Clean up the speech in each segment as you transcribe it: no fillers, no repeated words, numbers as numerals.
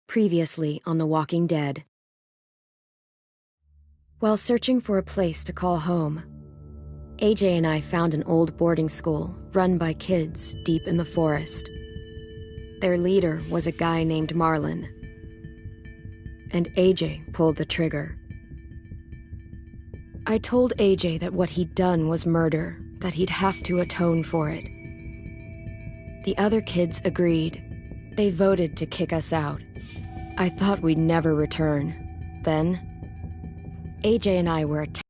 Previously on The Walking Dead. While searching for a place to call home, AJ and I found an old boarding school run by kids deep in the forest. Their leader was a guy named Marlon, and AJ pulled the trigger. I told AJ that what he'd done was murder, that he'd have to atone for it. The other kids agreed. They voted to kick us out. I thought we'd never return. Then, AJ and I were attacked.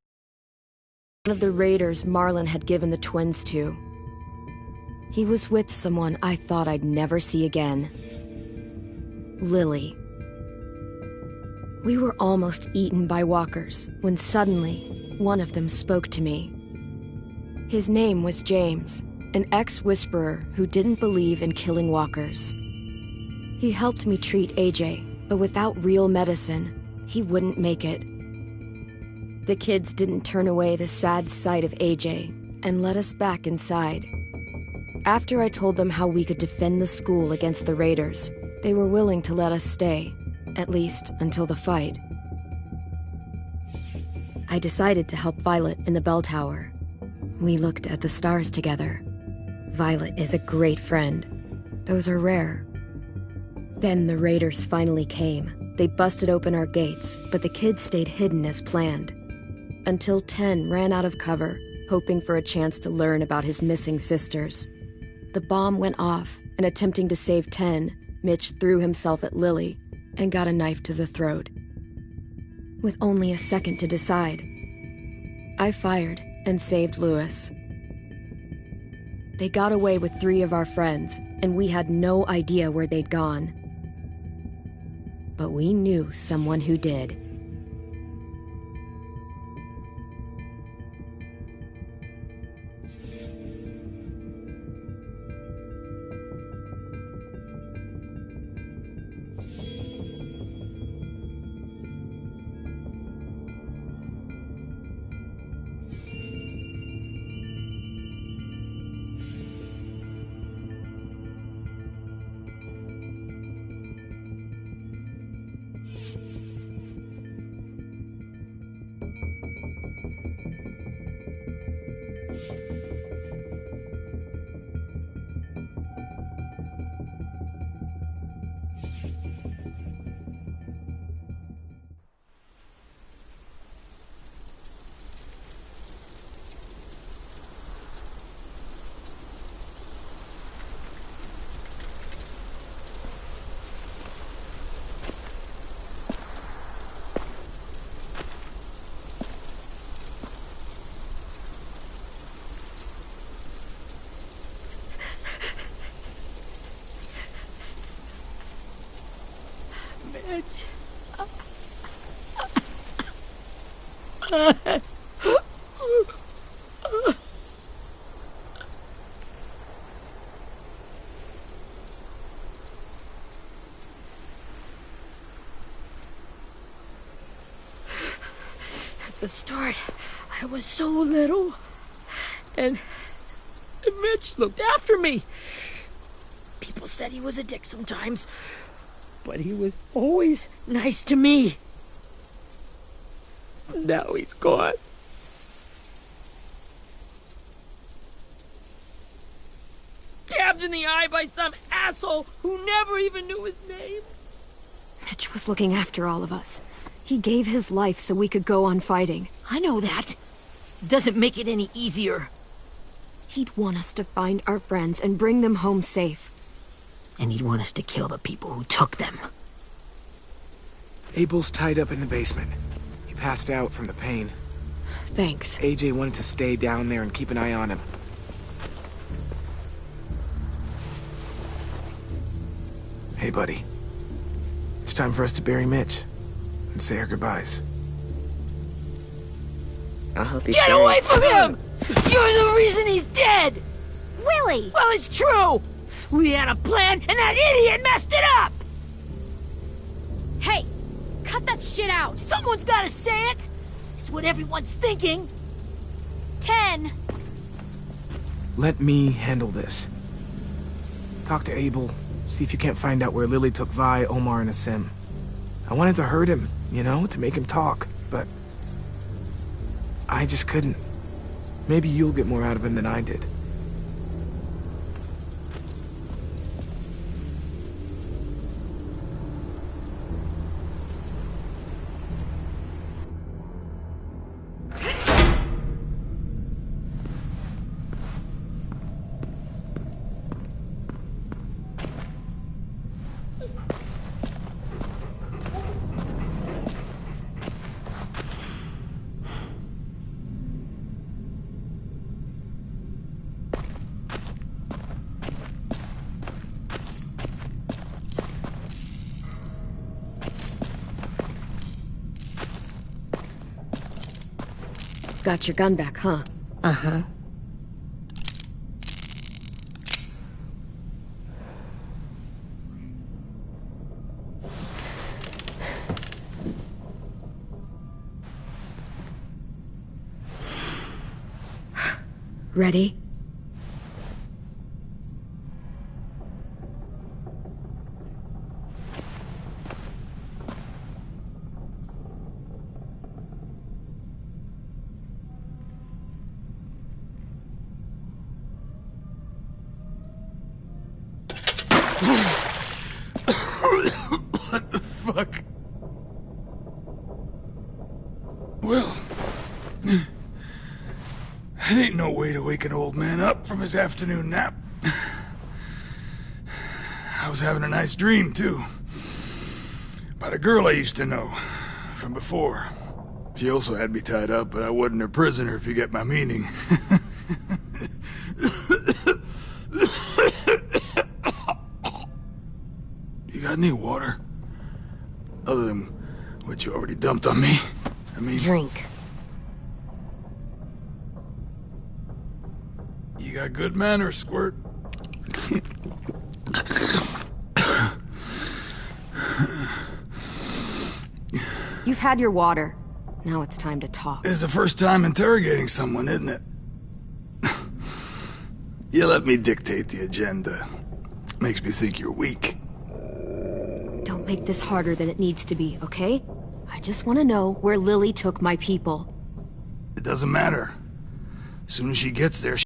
One of the raiders Marlon had given the twins to. He was with someone I thought I'd never see again. Lily. We were almost eaten by walkers when suddenly one of them spoke to me. His name was James, an ex-whisperer who didn't believe in killing walkers. He helped me treat AJ, but without real medicine, he wouldn't make it. The kids didn't turn away the sad sight of AJ and let us back inside. After I told them how we could defend the school against the raiders, they were willing to let us stay, at least until the fight. I decided to help Violet in the bell tower. We looked at the stars together. Violet is a great friend. Those are rare. Then the raiders finally came. They busted open our gates, but the kids stayed hidden as planned. Until Ten ran out of cover, hoping for a chance to learn about his missing sisters. The bomb went off, and attempting to save Ten, Mitch threw himself at Lily and got a knife to the throat. With only a second to decide, I fired and saved Lewis. They got away with 3 of our friends, and we had no idea where they'd gone. But we knew someone who did. At the start, I was so little, and Mitch looked after me. People said he was a dick sometimes, but he was always nice to me. Now he's gone. Stabbed in the eye by some asshole who never even knew his name. Mitch was looking after all of us. He gave his life so we could go on fighting. I know that. Doesn't make it any easier. He'd want us to find our friends and bring them home safe. And he'd want us to kill the people who took them. Abel's tied up in the basement. He passed out from the pain. Thanks. AJ wanted to stay down there and keep an eye on him. Hey, buddy. It's time for us to bury Mitch and say our goodbyes. I'll help you. Get away from him! You're the reason he's dead! Willie! Well, it's true! We had a plan, and that idiot messed it up! Hey! Cut that shit out! Someone's gotta say it! It's what everyone's thinking! 10! Let me handle this. Talk to Abel, See if you can't find out where Lily took Vi, Omar, and Asim. I wanted to hurt him, you know, to make him talk, but I just couldn't. Maybe you'll get more out of him than I did. Got your gun back, huh? Uh-huh. Ready? What the fuck? Well, that ain't no way to wake an old man up from his afternoon nap. I was having a nice dream, too. About a girl I used to know from before. She also had me tied up, but I wasn't her prisoner, if you get my meaning. You got any water? Other than what you already dumped on me? I mean... Drink. You got good manners, Squirt. You've had your water. Now it's time to talk. It's the first time interrogating someone, isn't it? You let me dictate the agenda. Makes me think you're weak. Don't make this harder than it needs to be, okay? I just want to know where Lily took my people. It doesn't matter. As soon as she gets there,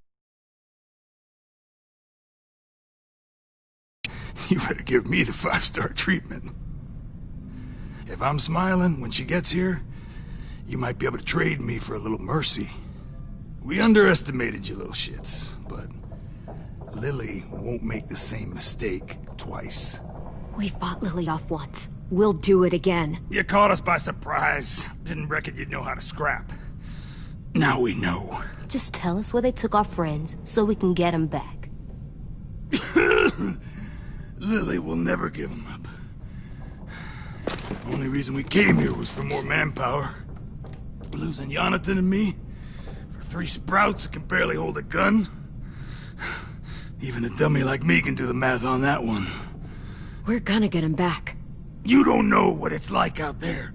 you better give me the 5-star treatment. If I'm smiling when she gets here, you might be able to trade me for a little mercy. We underestimated you little shits, but Lily won't make the same mistake twice. We fought Lily off once. We'll do it again. You caught us by surprise. Didn't reckon you'd know how to scrap. Now we know. Just tell us where they took our friends so we can get them back. Lily will never give them up. Only reason we came here was for more manpower. Losing Jonathan and me for 3 sprouts that can barely hold a gun. Even a dummy like me can do the math on that one. We're gonna get him back. You don't know what it's like out there.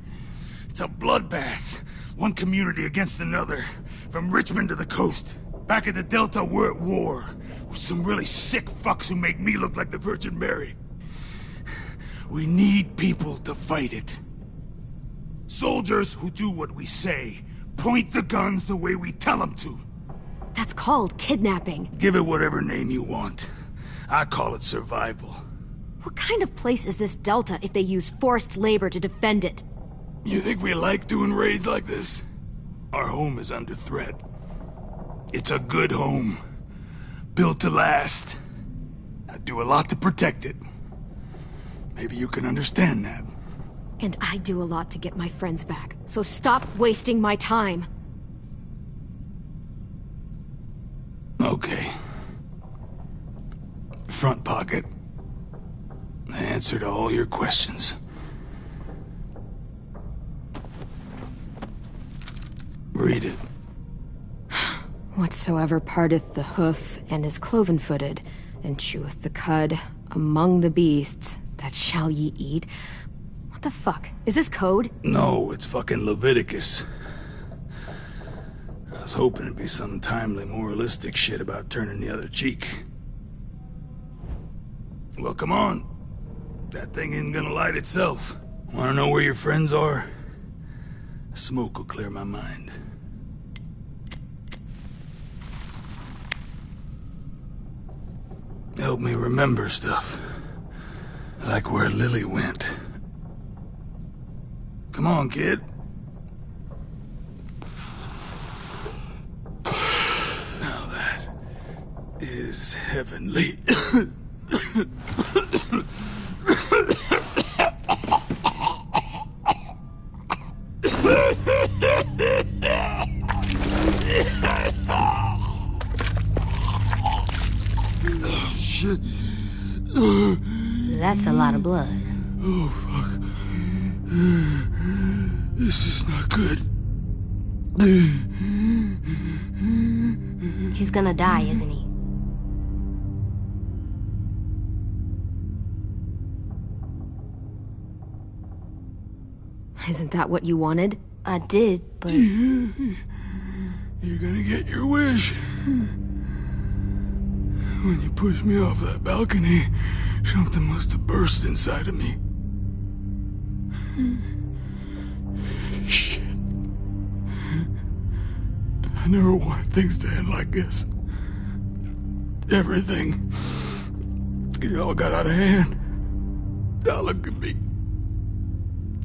It's a bloodbath. One community against another. From Richmond to the coast. Back at the Delta, we're at war. With some really sick fucks who make me look like the Virgin Mary. We need people to fight it. Soldiers who do what we say. Point the guns the way we tell them to. That's called kidnapping. Give it whatever name you want. I call it survival. What kind of place is this Delta if they use forced labor to defend it? You think we like doing raids like this? Our home is under threat. It's a good home. Built to last. I do a lot to protect it. Maybe you can understand that. And I do a lot to get my friends back, so stop wasting my time. Okay. Front pocket. The answer to all your questions. Read it. Whatsoever parteth the hoof and is cloven-footed, and cheweth the cud among the beasts, that shall ye eat. What the fuck? Is this code? No, it's fucking Leviticus. I was hoping it'd be some timely moralistic shit about turning the other cheek. Well, come on. That thing isn't gonna light itself. Wanna know where your friends are? Smoke will clear my mind. Help me remember stuff. Like where Lily went. Come on, kid. Now that is heavenly. Shit. That's a lot of blood. Oh, fuck. This is not good. He's gonna die, isn't he? Isn't that what you wanted? I did, but... You're gonna get your wish. When you pushed me off that balcony, something must have burst inside of me. Shit. I never wanted things to end like this. Everything. It all got out of hand. Now look at me.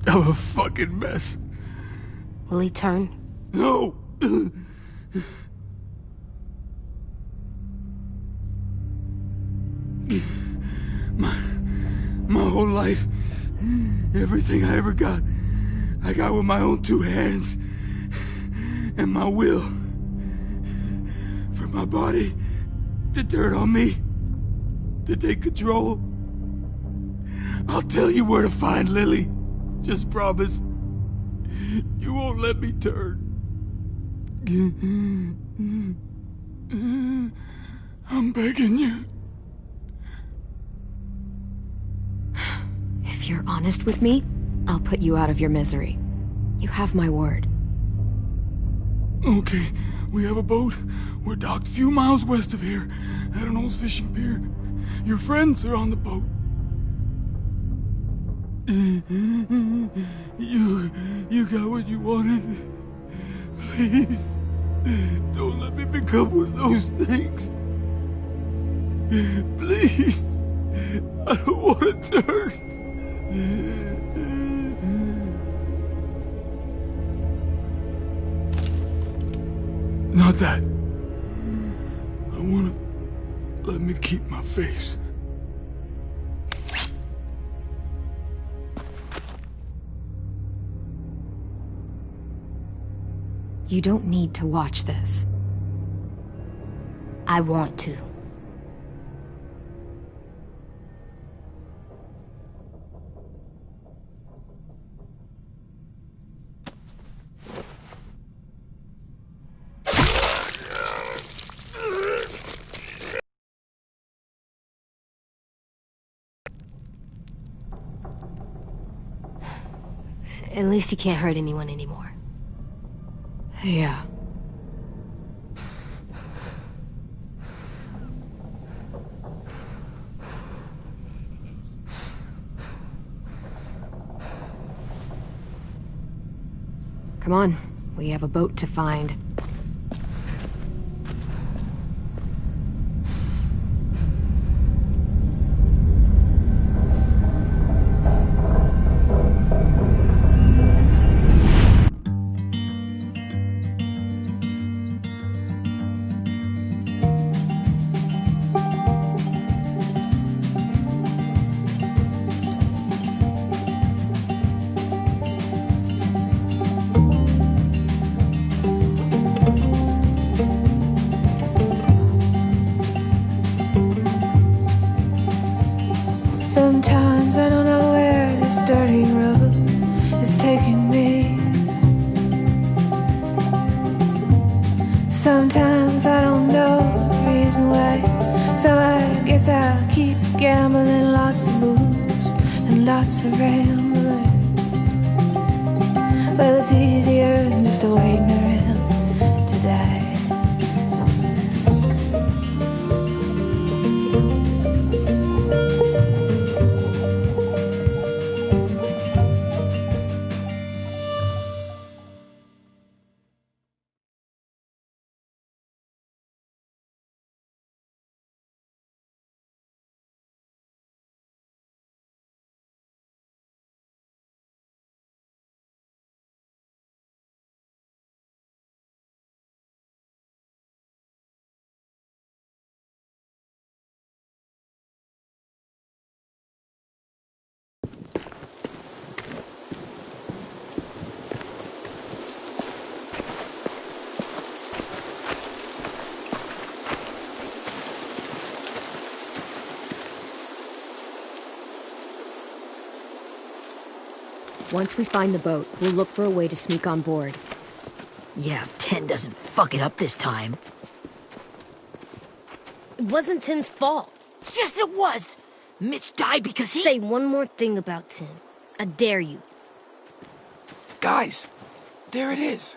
I'm a fucking mess. Will he turn? No! My whole life, everything I ever got, I got with my own two hands and my will. For my body to turn on me, to take control. I'll tell you where to find Lily. Just promise you won't let me turn. I'm begging you. If you're honest with me, I'll put you out of your misery. You have my word. Okay, we have a boat. We're docked a few miles west of here, at an old fishing pier. Your friends are on the boat. You got what you wanted. Please, don't let me become one of those things. Please, I don't want to turn. Not that. I want to let me keep my face. You don't need to watch this. I want to. At least he can't hurt anyone anymore. Yeah. Come on, we have a boat to find. Sometimes I don't know where this dirty road is taking me. Sometimes I don't know the reason why, so I guess I'll keep gambling, lots of moves and lots of rambling. Well, it's easier than just waiting around to die. Once we find the boat, we'll look for a way to sneak on board. Yeah, if 10 doesn't fuck it up this time. It wasn't Tin's fault. Yes, it was! Mitch died because he... Say one more thing about Tin. I dare you. Guys, there it is.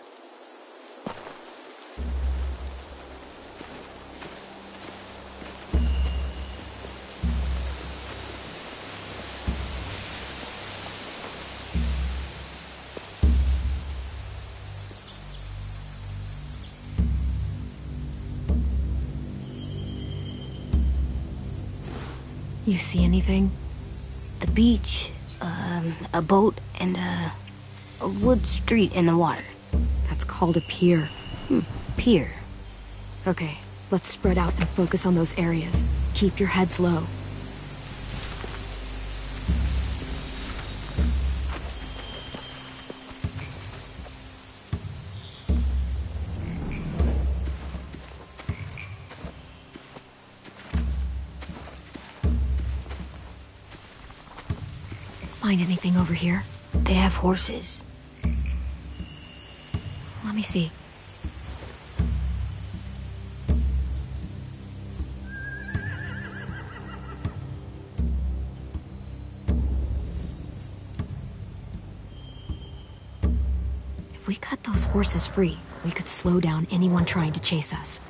You see anything? The beach, a boat, and a wood street in the water. That's called a pier. Pier. Okay, let's spread out and focus on those areas. Keep your heads low. Find anything over here? They have horses. Let me see. If we cut those horses free, we could slow down anyone trying to chase us.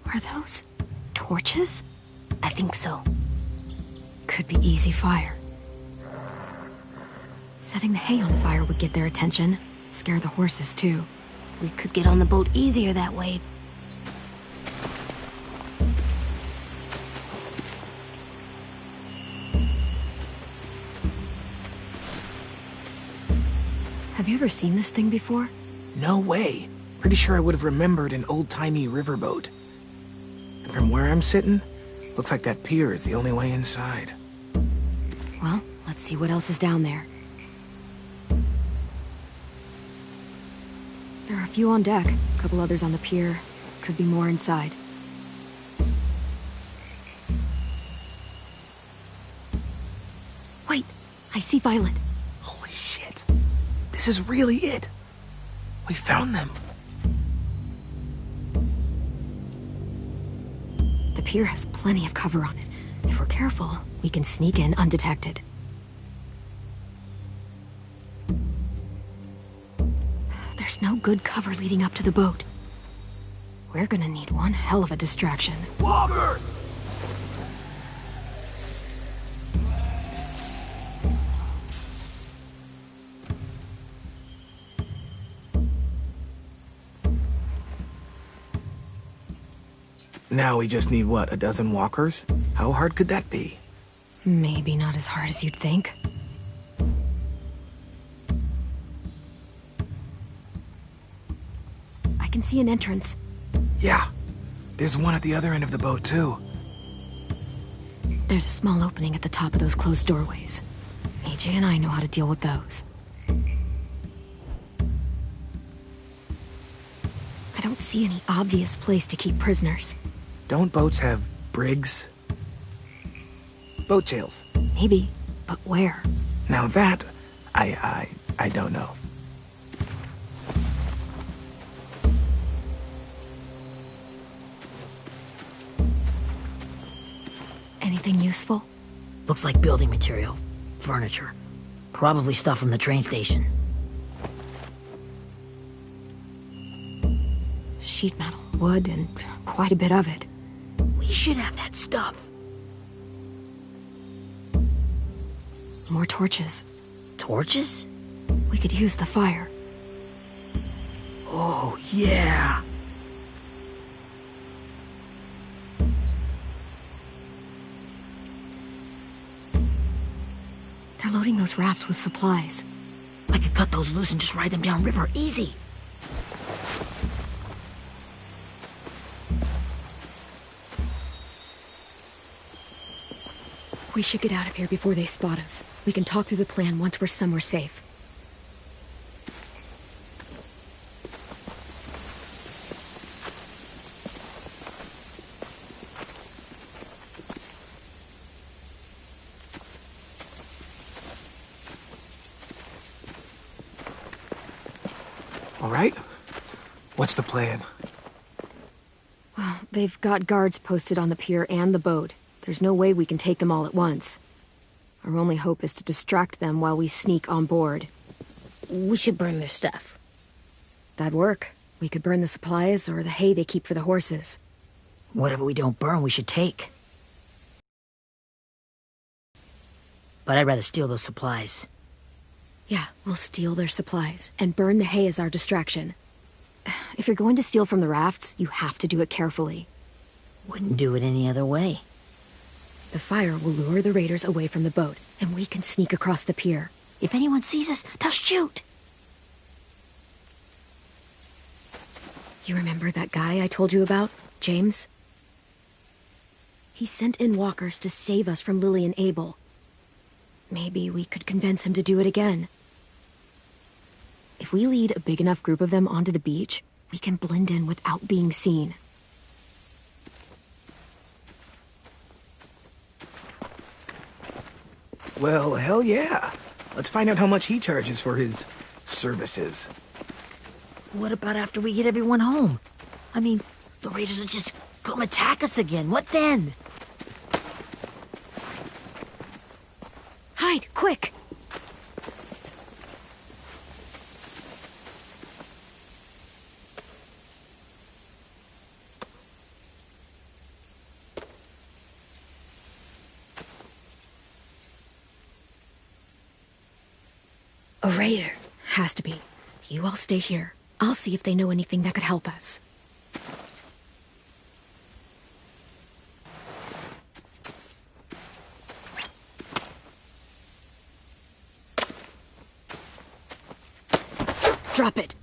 Are those torches? I think so. Could be easy fire. Setting the hay on fire would get their attention. Scare the horses, too. We could get on the boat easier that way. Have you ever seen this thing before? No way. Pretty sure I would have remembered an old-timey riverboat. And from where I'm sitting, looks like that pier is the only way inside. Well, let's see what else is down there. There are a few on deck, a couple others on the pier. Could be more inside. Wait, I see Violet. Holy shit. This is really it. We found them. The pier has plenty of cover on it. If we're careful, we can sneak in undetected. There's no good cover leading up to the boat. We're gonna need one hell of a distraction. Walker! Now we just need, what, a dozen walkers? How hard could that be? Maybe not as hard as you'd think. I can see an entrance. Yeah. There's one at the other end of the boat, too. There's a small opening at the top of those closed doorways. AJ and I know how to deal with those. I don't see any obvious place to keep prisoners. Don't boats have brigs? Boat jails. Maybe, but where? Now that, I don't know. Anything useful? Looks like building material. Furniture. Probably stuff from the train station. Sheet metal, wood, and quite a bit of it. We should have that stuff. More torches. Torches? We could use the fire. Oh, yeah. They're loading those rafts with supplies. I could cut those loose and just ride them downriver. Easy. We should get out of here before they spot us. We can talk through the plan once we're somewhere safe. right? What's the plan? Well, they've got guards posted on the pier and the boat. There's no way we can take them all at once. Our only hope is to distract them while we sneak on board. We should burn their stuff. That'd work. We could burn the supplies or the hay they keep for the horses. Whatever we don't burn, we should take. But I'd rather steal those supplies. Yeah, we'll steal their supplies and burn the hay as our distraction. If you're going to steal from the rafts, you have to do it carefully. Wouldn't do it any other way. The fire will lure the raiders away from the boat, and we can sneak across the pier. If anyone sees us, they'll shoot. You remember that guy I told you about, James? He sent in walkers to save us from Lily and Abel. Maybe we could convince him to do it again. If we lead a big enough group of them onto the beach, we can blend in without being seen. Well, hell yeah. Let's find out how much he charges for his services. What about after we get everyone home? I mean, the raiders will just come attack us again. What then? Hide, quick! A raider. Has to be. You all stay here. I'll see if they know anything that could help us. Drop it.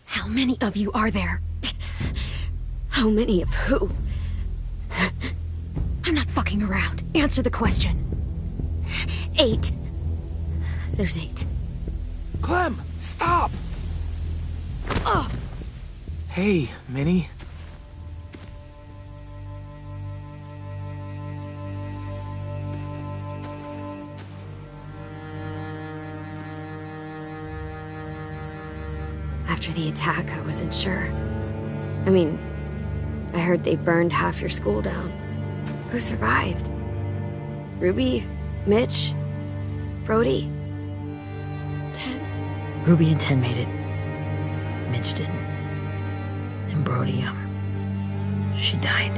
How many of you are there? How many of who? I'm not fucking around. Answer the question. 8. There's 8. Clem, stop! Ugh. Hey, Minnie. After the attack, I wasn't sure. I mean, I heard they burned half your school down. Who survived? Ruby? Mitch? Brody? 10? Ruby and 10 made it. Mitch didn't. And Brody, she died.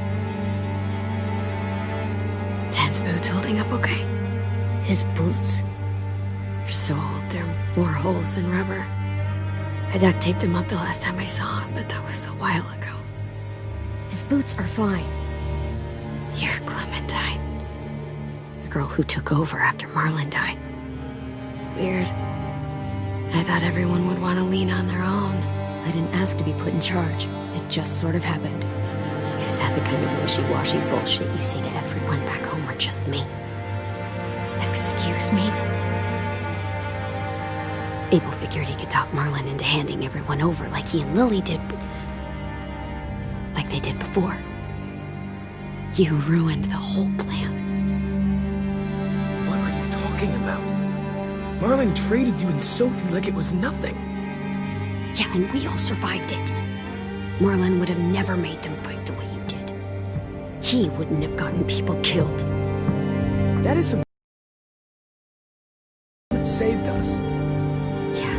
10's boots holding up okay? His boots. They're so old, there are more holes than rubber. I duct taped him up the last time I saw him, but that was a while ago. His boots are fine. You're Clementine. The girl who took over after Marlon died. It's weird. I thought everyone would want to lean on their own. I didn't ask to be put in charge. It just sort of happened. Is that the kind of wishy-washy bullshit you say to everyone back home, or just me? Excuse me? Abel figured he could talk Marlon into handing everyone over like he and Lily did, but... like they did before. You ruined the whole plan. What are you talking about? Marlon traded you and Sophie like it was nothing. Yeah, and we all survived it. Marlon would have never made them fight the way you did. He wouldn't have gotten people killed. That is some that saved us. Yeah,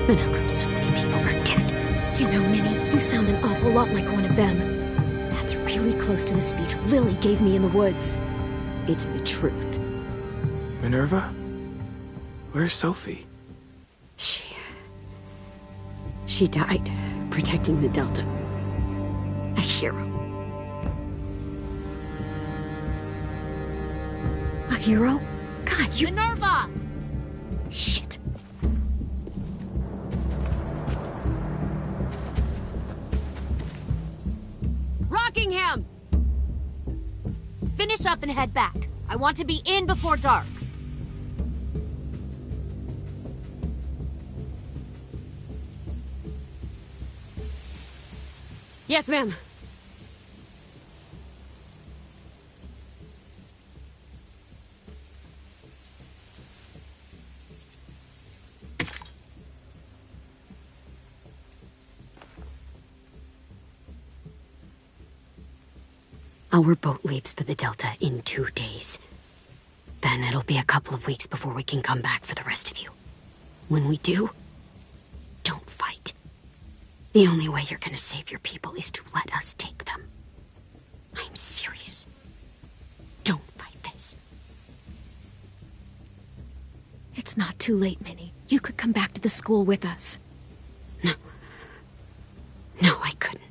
and how come so many people are dead? You know, Minnie, you sound an awful lot like one of them. That's really close to the speech Lily gave me in the woods. It's the truth. Minerva? Where's Sophie? She died protecting the Delta. A hero. A hero? God, you... Minerva! Shit. Rockingham! Finish up and head back. I want to be in before dark. Yes, ma'am. Our boat leaves for the Delta in 2 days. Then it'll be a couple of weeks before we can come back for the rest of you. When we do, don't fight. The only way you're gonna save your people is to let us take them. I'm serious. Don't fight this. It's not too late, Minnie. You could come back to the school with us. No. No, I couldn't.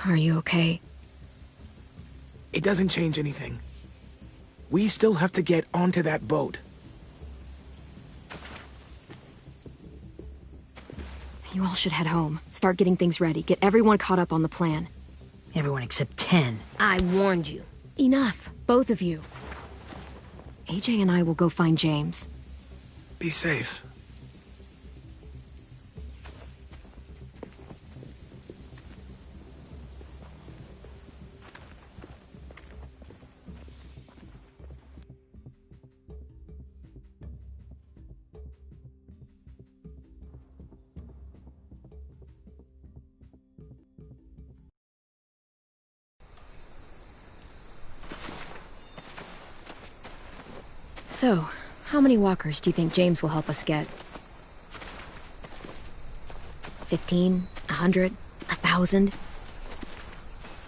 Are you okay? It doesn't change anything. We still have to get onto that boat. You all should head home. Start getting things ready. Get everyone caught up on the plan. Everyone except 10. I warned you. Enough, both of you. AJ and I will go find James. Be safe. So, how many walkers do you think James will help us get? 15? 100? 1,000?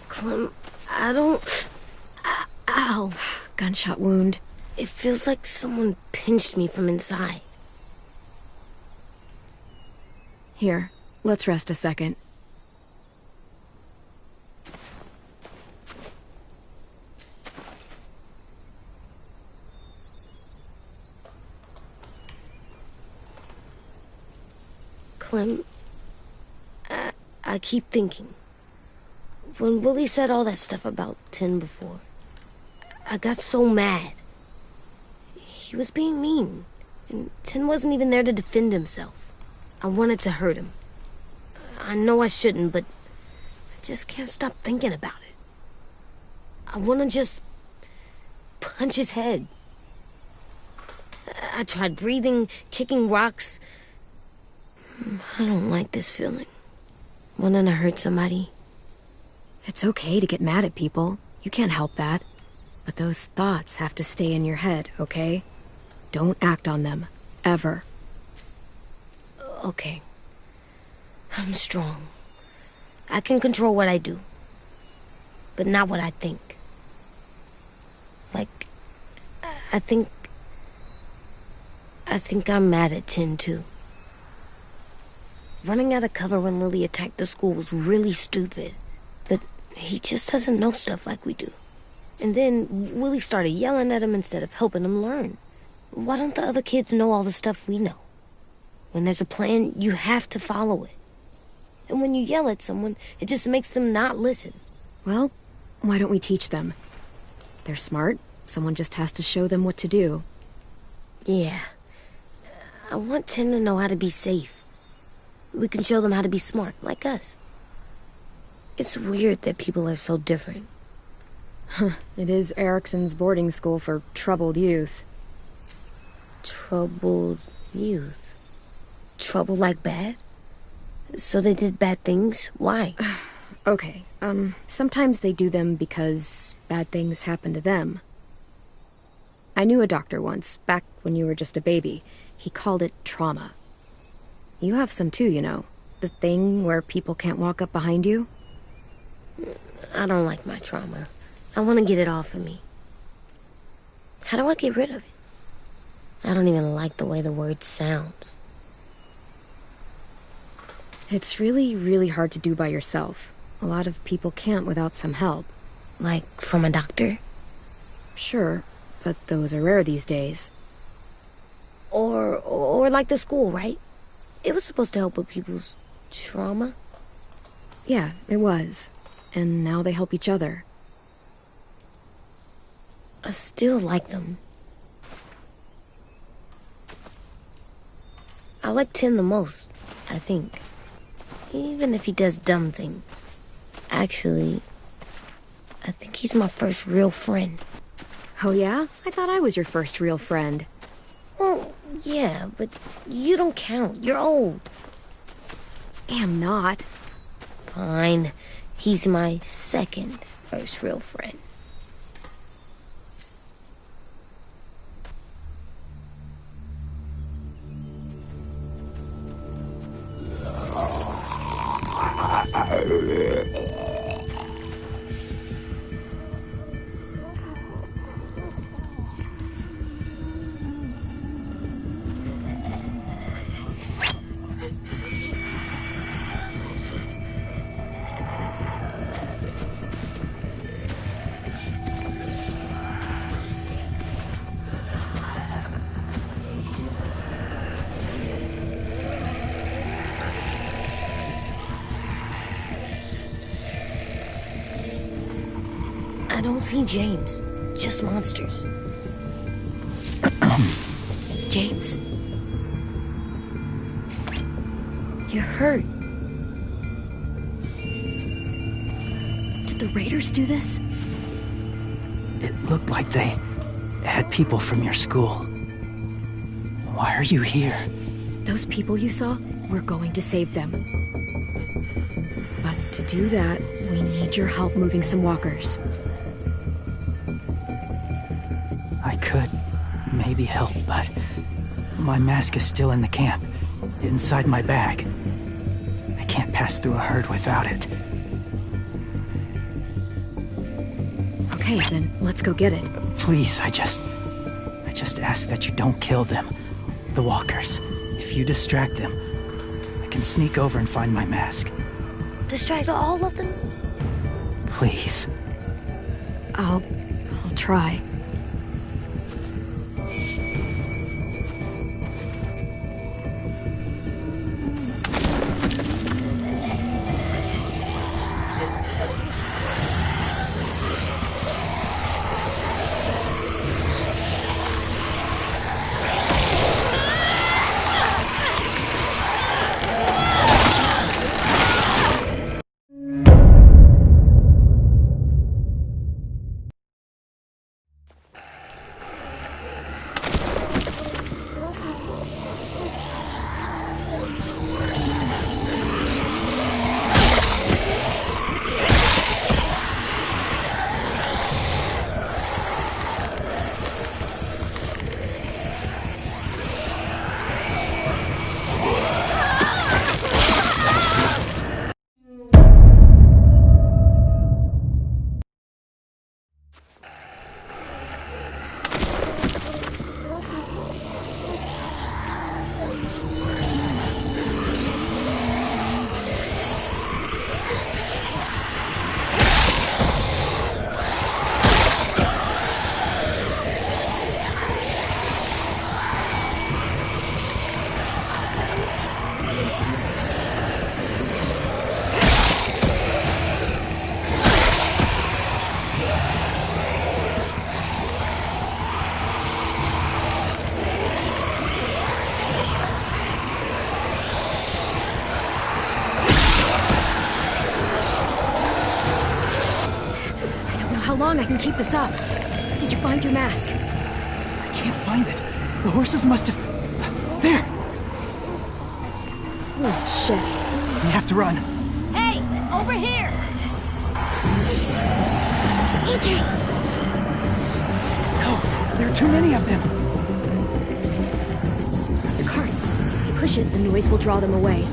Clem, I don't... Ow. Gunshot wound. It feels like someone pinched me from inside. Here, let's rest a second. Clem, I keep thinking. When Willie said all that stuff about 10 before, I got so mad. He was being mean, and 10 wasn't even there to defend himself. I wanted to hurt him. I know I shouldn't, but I just can't stop thinking about it. I want to just punch his head. I tried breathing, kicking rocks. I don't like this feeling. Wanting to hurt somebody. It's okay to get mad at people. You can't help that. But those thoughts have to stay in your head, okay? Don't act on them. Ever. Okay. I'm strong. I can control what I do. But not what I think. Like, I think I'm mad at 10 too. Running out of cover when Lily attacked the school was really stupid. But he just doesn't know stuff like we do. And then Willie started yelling at him instead of helping him learn. Why don't the other kids know all the stuff we know? When there's a plan, you have to follow it. And when you yell at someone, it just makes them not listen. Well, why don't we teach them? They're smart. Someone just has to show them what to do. Yeah. I want 10 to know how to be safe. We can show them how to be smart, like us. It's weird that people are so different. It is Erickson's boarding school for troubled youth. Troubled youth? Trouble like bad? So they did bad things? Why? Okay, sometimes they do them because bad things happen to them. I knew a doctor once, back when you were just a baby. He called it trauma. You have some too, you know. The thing where people can't walk up behind you. I don't like my trauma. I want to get it off of me. How do I get rid of it? I don't even like the way the word sounds. It's really, really hard to do by yourself. A lot of people can't without some help. Like from a doctor? Sure, but those are rare these days. Or like the school, right? It was supposed to help with people's trauma. Yeah, it was. And now they help each other. I still like them. I like 10 the most, I think. Even if he does dumb things. Actually, I think he's my first real friend. Oh yeah? I thought I was your first real friend. Well, yeah, but you don't count. You're old. Am not. Fine. He's my second first real friend. I don't see James, just monsters. James? You're hurt. Did the raiders do this? It looked like they had people from your school. Why are you here? Those people you saw, we're going to save them. But to do that, we need your help moving some walkers. I could maybe help, but my mask is still in the camp, inside my bag. I can't pass through a herd without it. Okay, then let's go get it. Please, I just ask that you don't kill them. The walkers. If you distract them, I can sneak over and find my mask. Distract all of them? Please. I'll try. How long I can keep this up? Did you find your mask? I can't find it. The horses must have... There! Oh, shit. We have to run. Hey, over here! AJ! No, there are too many of them. The cart. If we push it, the noise will draw them away.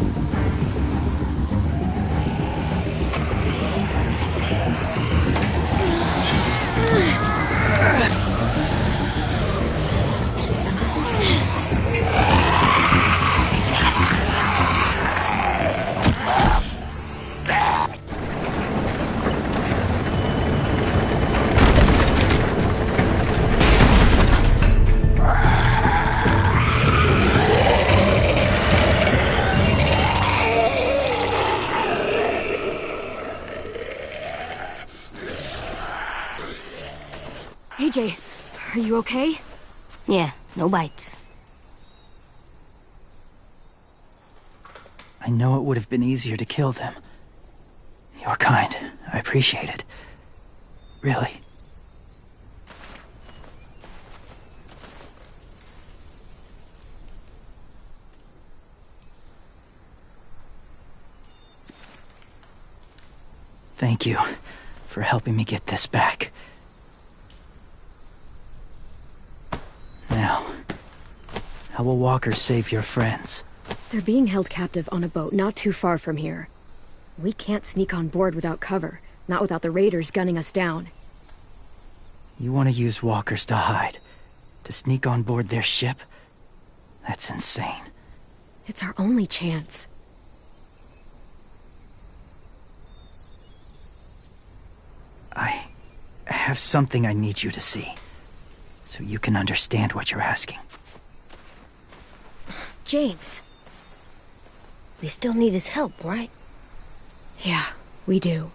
AJ, are you okay? Yeah, no bites. I know it would have been easier to kill them. You're kind. I appreciate it. Really. Thank you for helping me get this back. Now, how will Walker save your friends? They're being held captive on a boat not too far from here. We can't sneak on board without cover, not without the raiders gunning us down. You want to use walkers to hide? To sneak on board their ship? That's insane. It's our only chance. I have something I need you to see, so you can understand what you're asking. James. We still need his help, right? Yeah, we do.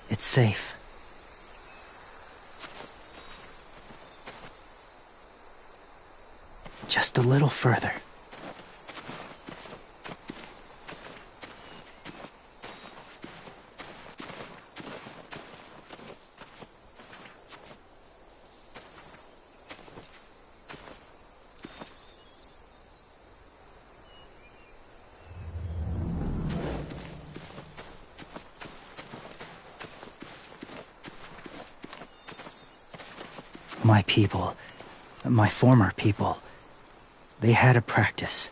It's safe. Just a little further. My people, my former people, they had a practice.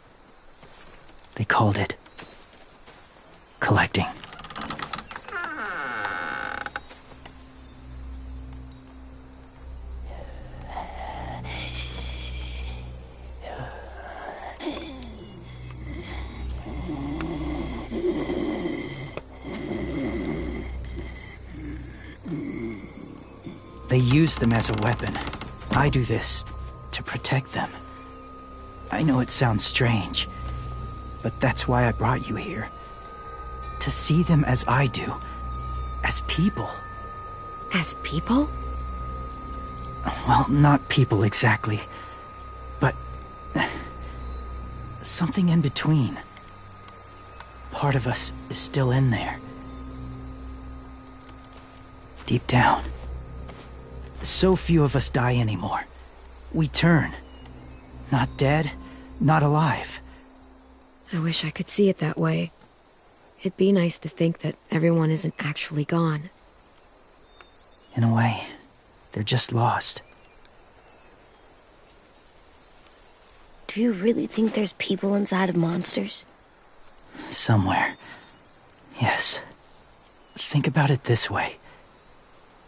They called it collecting. They use them as a weapon. I do this to protect them. I know it sounds strange, but that's why I brought you here. To see them as I do. As people. As people? Well, not people exactly, but something in between. Part of us is still in there. Deep down. So few of us die anymore. We turn. Not dead, not alive. I wish I could see it that way. It'd be nice to think that everyone isn't actually gone. In a way, they're just lost. Do you really think there's people inside of monsters? Somewhere. Yes. Think about it this way.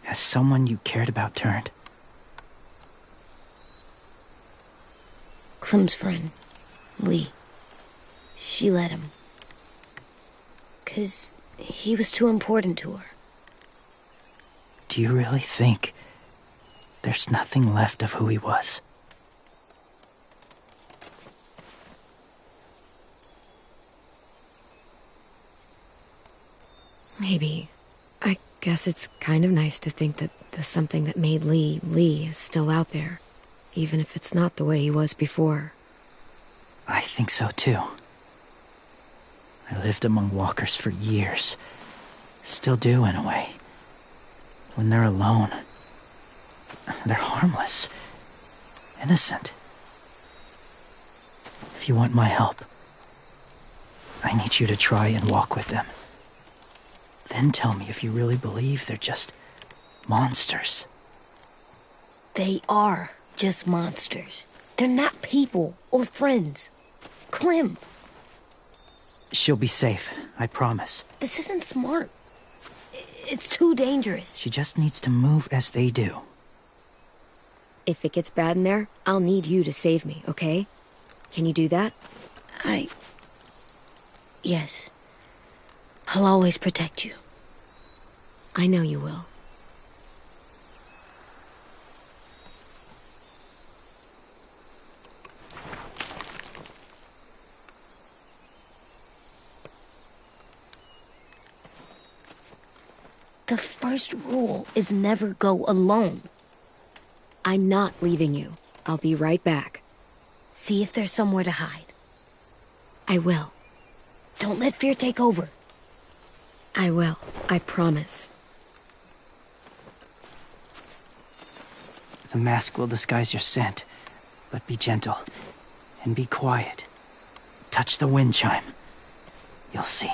Has someone you cared about turned? Clem's friend, Lee. She let him. 'Cause he was too important to her. Do you really think there's nothing left of who he was? Maybe. I guess it's kind of nice to think that the something that made Lee Lee is still out there, even if it's not the way he was before. I think so too. I lived among walkers for years. Still do in a way. When they're alone, they're harmless. Innocent. If you want my help, I need you to try and walk with them. Then tell me if you really believe they're just monsters. They are just monsters. They're not people or friends. Clem. She'll be safe, I promise. This isn't smart. It's too dangerous. She just needs to move as they do. If it gets bad in there, I'll need you to save me, okay? Can you do that? Yes. I'll always protect you. I know you will. The first rule is never go alone. I'm not leaving you. I'll be right back. See if there's somewhere to hide. I will. Don't let fear take over. I will. I promise. The mask will disguise your scent, but be gentle and be quiet. Touch the wind chime. You'll see.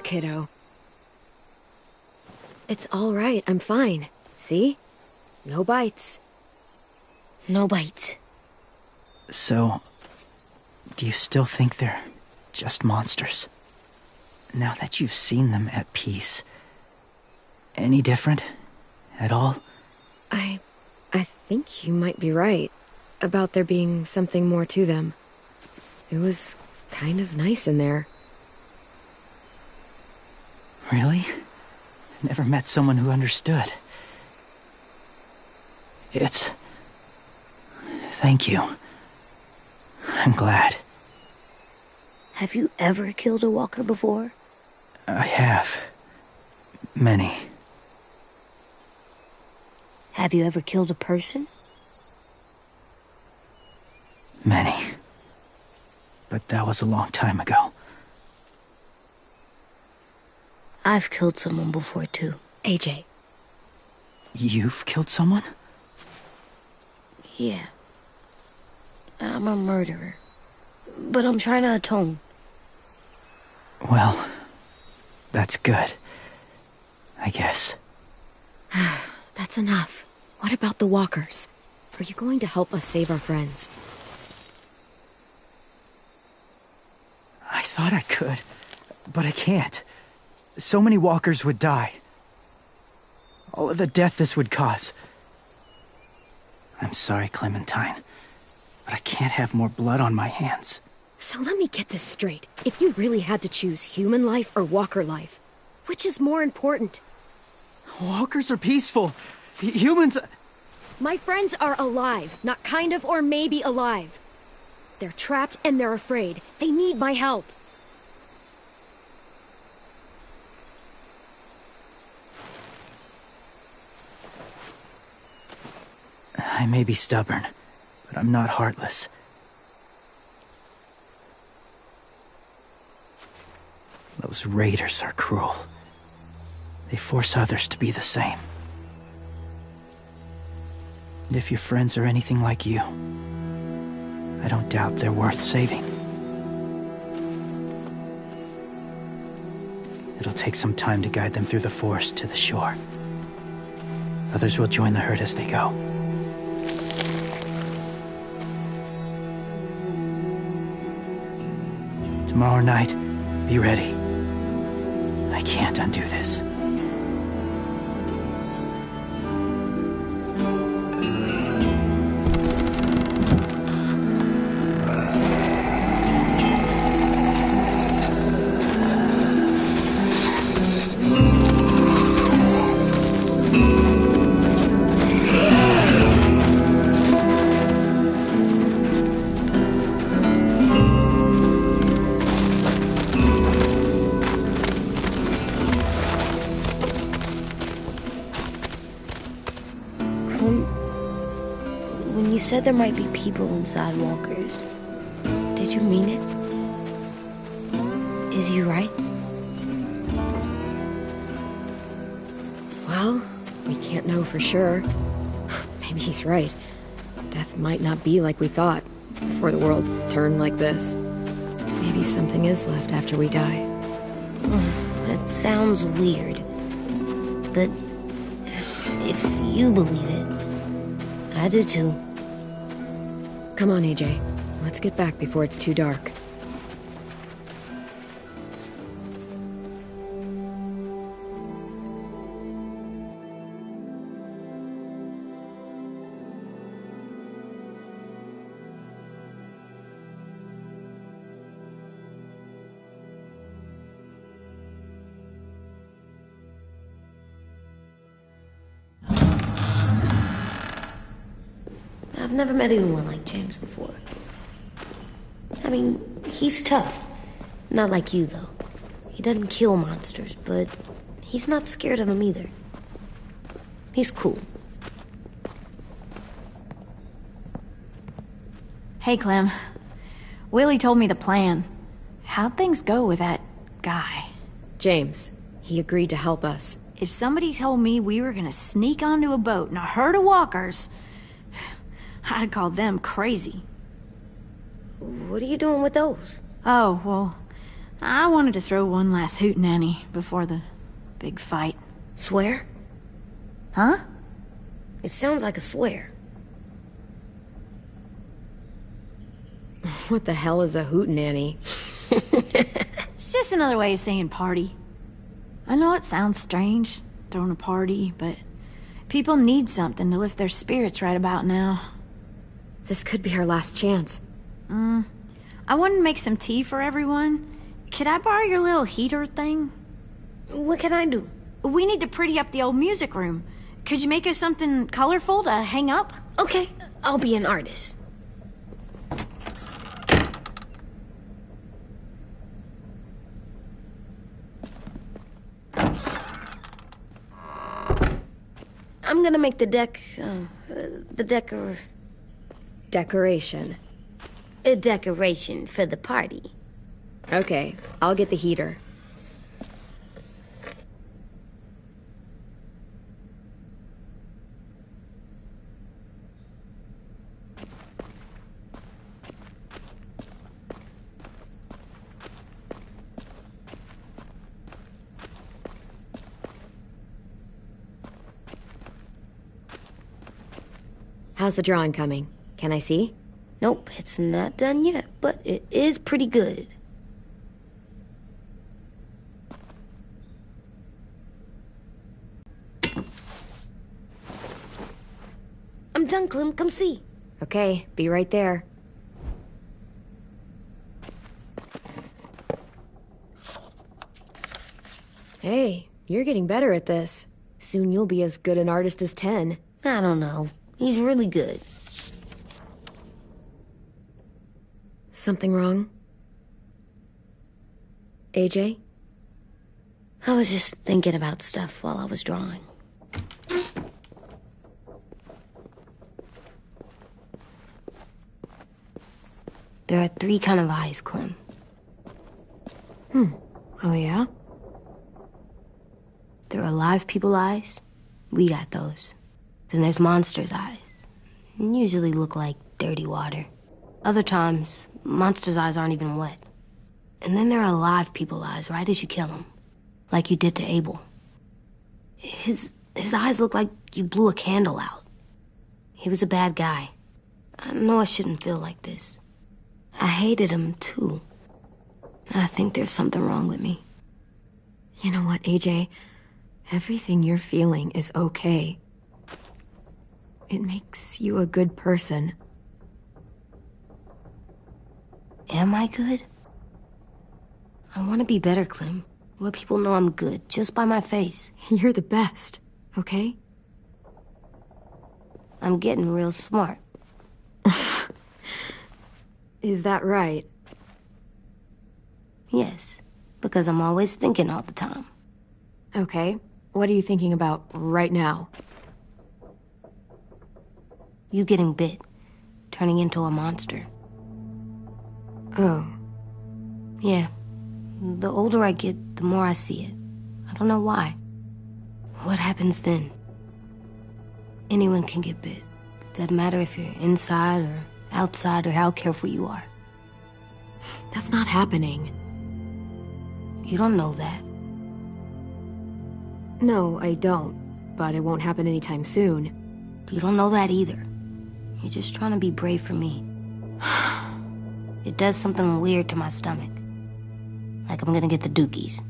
Kiddo. It's all right. I'm fine. See? No bites. No bites. So, do you still think they're just monsters? Now that you've seen them at peace, any different at all? I think you might be right about there being something more to them. It was kind of nice in there. Really? Never met someone who understood. Thank you. I'm glad. Have you ever killed a walker before? I have. Many. Have you ever killed a person? Many. But that was a long time ago. I've killed someone before, too. AJ. You've killed someone? Yeah. I'm a murderer. But I'm trying to atone. Well, that's good. I guess. That's enough. What about the walkers? Are you going to help us save our friends? I thought I could, but I can't. So many walkers would die. All of the death this would cause. I'm sorry, Clementine, but I can't have more blood on my hands. So let me get this straight. If you really had to choose human life or walker life, which is more important? Walkers are peaceful. Humans... My friends are alive, not kind of or maybe alive. They're trapped and they're afraid. They need my help. I may be stubborn, but I'm not heartless. Those raiders are cruel. They force others to be the same. And if your friends are anything like you, I don't doubt they're worth saving. It'll take some time to guide them through the forest to the shore. Others will join the herd as they go. Tomorrow night, be ready. I can't undo this. When you said there might be people inside walkers, did you mean it? Is he right? Well, we can't know for sure. Maybe he's right. Death might not be like we thought before the world turned like this. Maybe something is left after we die. That sounds weird. But if you believe it, I do too. Come on, AJ. Let's get back before it's too dark. I've never met anyone like James before. I mean, he's tough. Not like you, though. He doesn't kill monsters, but he's not scared of them either. He's cool. Hey, Clem. Willie told me the plan. How'd things go with that guy? James, he agreed to help us. If somebody told me we were gonna sneak onto a boat in a herd of walkers, I'd call them crazy. What are you doing with those? Oh, well, I wanted to throw one last hootenanny before the big fight. Swear? Huh? It sounds like a swear. What the hell is a hootenanny? It's just another way of saying party. I know it sounds strange, throwing a party, but people need something to lift their spirits right about now. This could be our last chance. I wanted to make some tea for everyone. Could I borrow your little heater thing? What can I do? We need to pretty up the old music room. Could you make us something colorful to hang up? Okay, I'll be an artist. I'm gonna make the Decoration. a decoration for the party. Okay, I'll get the heater. How's the drawing coming? Can I see? Nope, it's not done yet, but it is pretty good. I'm done, Clem. Come see. Okay, be right there. Hey, you're getting better at this. Soon you'll be as good an artist as 10. I don't know. He's really good. Something wrong? AJ? I was just thinking about stuff while I was drawing. There are 3 kind of eyes, Clem. Oh, yeah? There are live people eyes. We got those. Then there's monsters' eyes. Usually look like dirty water. Other times, monsters' eyes aren't even wet. And then there are live people eyes right as you kill him. Like you did to Abel. His eyes look like you blew a candle out. He was a bad guy. I know I shouldn't feel like this. I hated him, too. I think there's something wrong with me. You know what, AJ? Everything you're feeling is okay. It makes you a good person. Am I good? I want to be better, Clem. Where people know I'm good, just by my face. You're the best, okay? I'm getting real smart. Is that right? Yes, because I'm always thinking all the time. Okay, what are you thinking about right now? You getting bit, turning into a monster. Oh. Yeah. The older I get, the more I see it. I don't know why. What happens then? Anyone can get bit. Doesn't matter if you're inside or outside or how careful you are. That's not happening. You don't know that. No, I don't. But it won't happen anytime soon. You don't know that either. You're just trying to be brave for me. It does something weird to my stomach. Like I'm gonna get the dookies.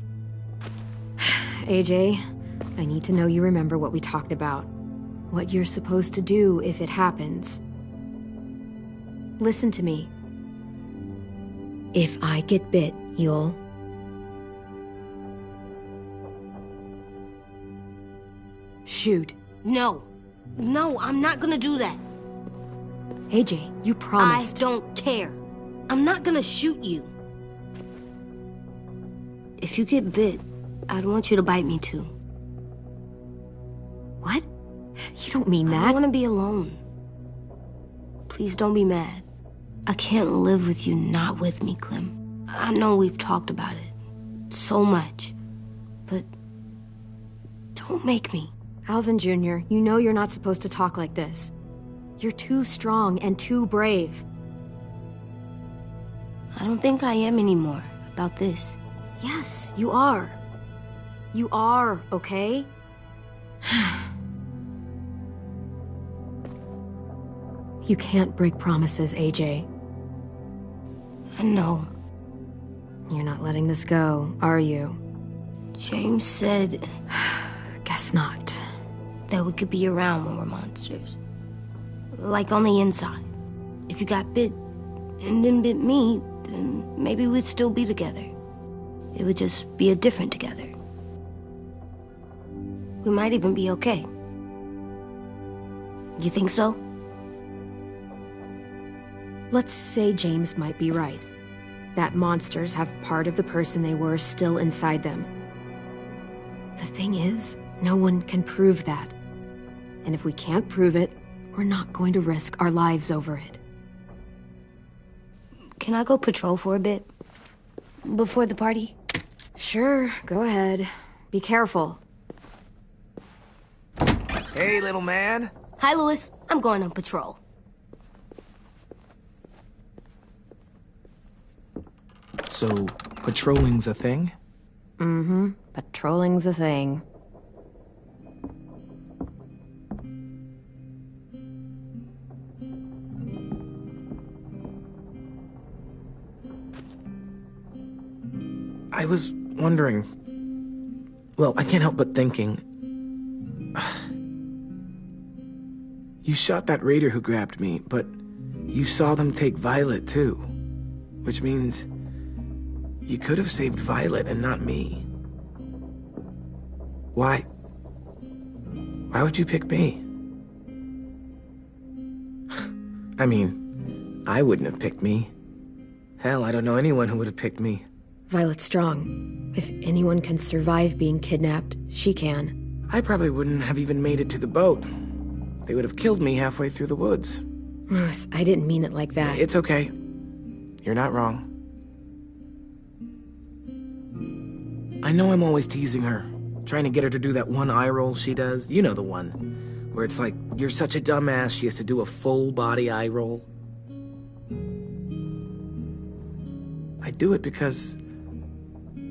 AJ, I need to know you remember what we talked about. What you're supposed to do if it happens. Listen to me. If I get bit, you'll... shoot. No. No, I'm not gonna do that. AJ, you promised. I don't care. I'm not gonna shoot you. If you get bit, I'd want you to bite me too. What? You don't mean that. I want to be alone. Please don't be mad. I can't live with you not with me, Clem. I know we've talked about it so much, but don't make me. Alvin Jr., you know you're not supposed to talk like this. You're too strong and too brave. I don't think I am anymore about this. Yes, you are. You are, okay? You can't break promises, AJ. I know. You're not letting this go, are you? James said... Guess not. That we could be around when we're monsters. Like on the inside. If you got bit and then bit me, then maybe we'd still be together. It would just be a different together. We might even be okay. You think so? Let's say James might be right. That monsters have part of the person they were still inside them. The thing is, no one can prove that. And if we can't prove it, we're not going to risk our lives over it. Can I go patrol for a bit? Before the party? Sure, go ahead. Be careful. Hey, little man. Hi, Louis. I'm going on patrol. So, patrolling's a thing? Mm-hmm. Patrolling's a thing. I was wondering... Well, I can't help but thinking... You shot that raider who grabbed me, but you saw them take Violet, too. Which means... you could have saved Violet and not me. Why? Why would you pick me? I mean, I wouldn't have picked me. Hell, I don't know anyone who would have picked me. Violet's strong. If anyone can survive being kidnapped, she can. I probably wouldn't have even made it to the boat. They would have killed me halfway through the woods. Louis, I didn't mean it like that. It's okay. You're not wrong. I know I'm always teasing her, trying to get her to do that one eye roll she does. You know the one, where it's like, you're such a dumbass, she has to do a full body eye roll. I do it because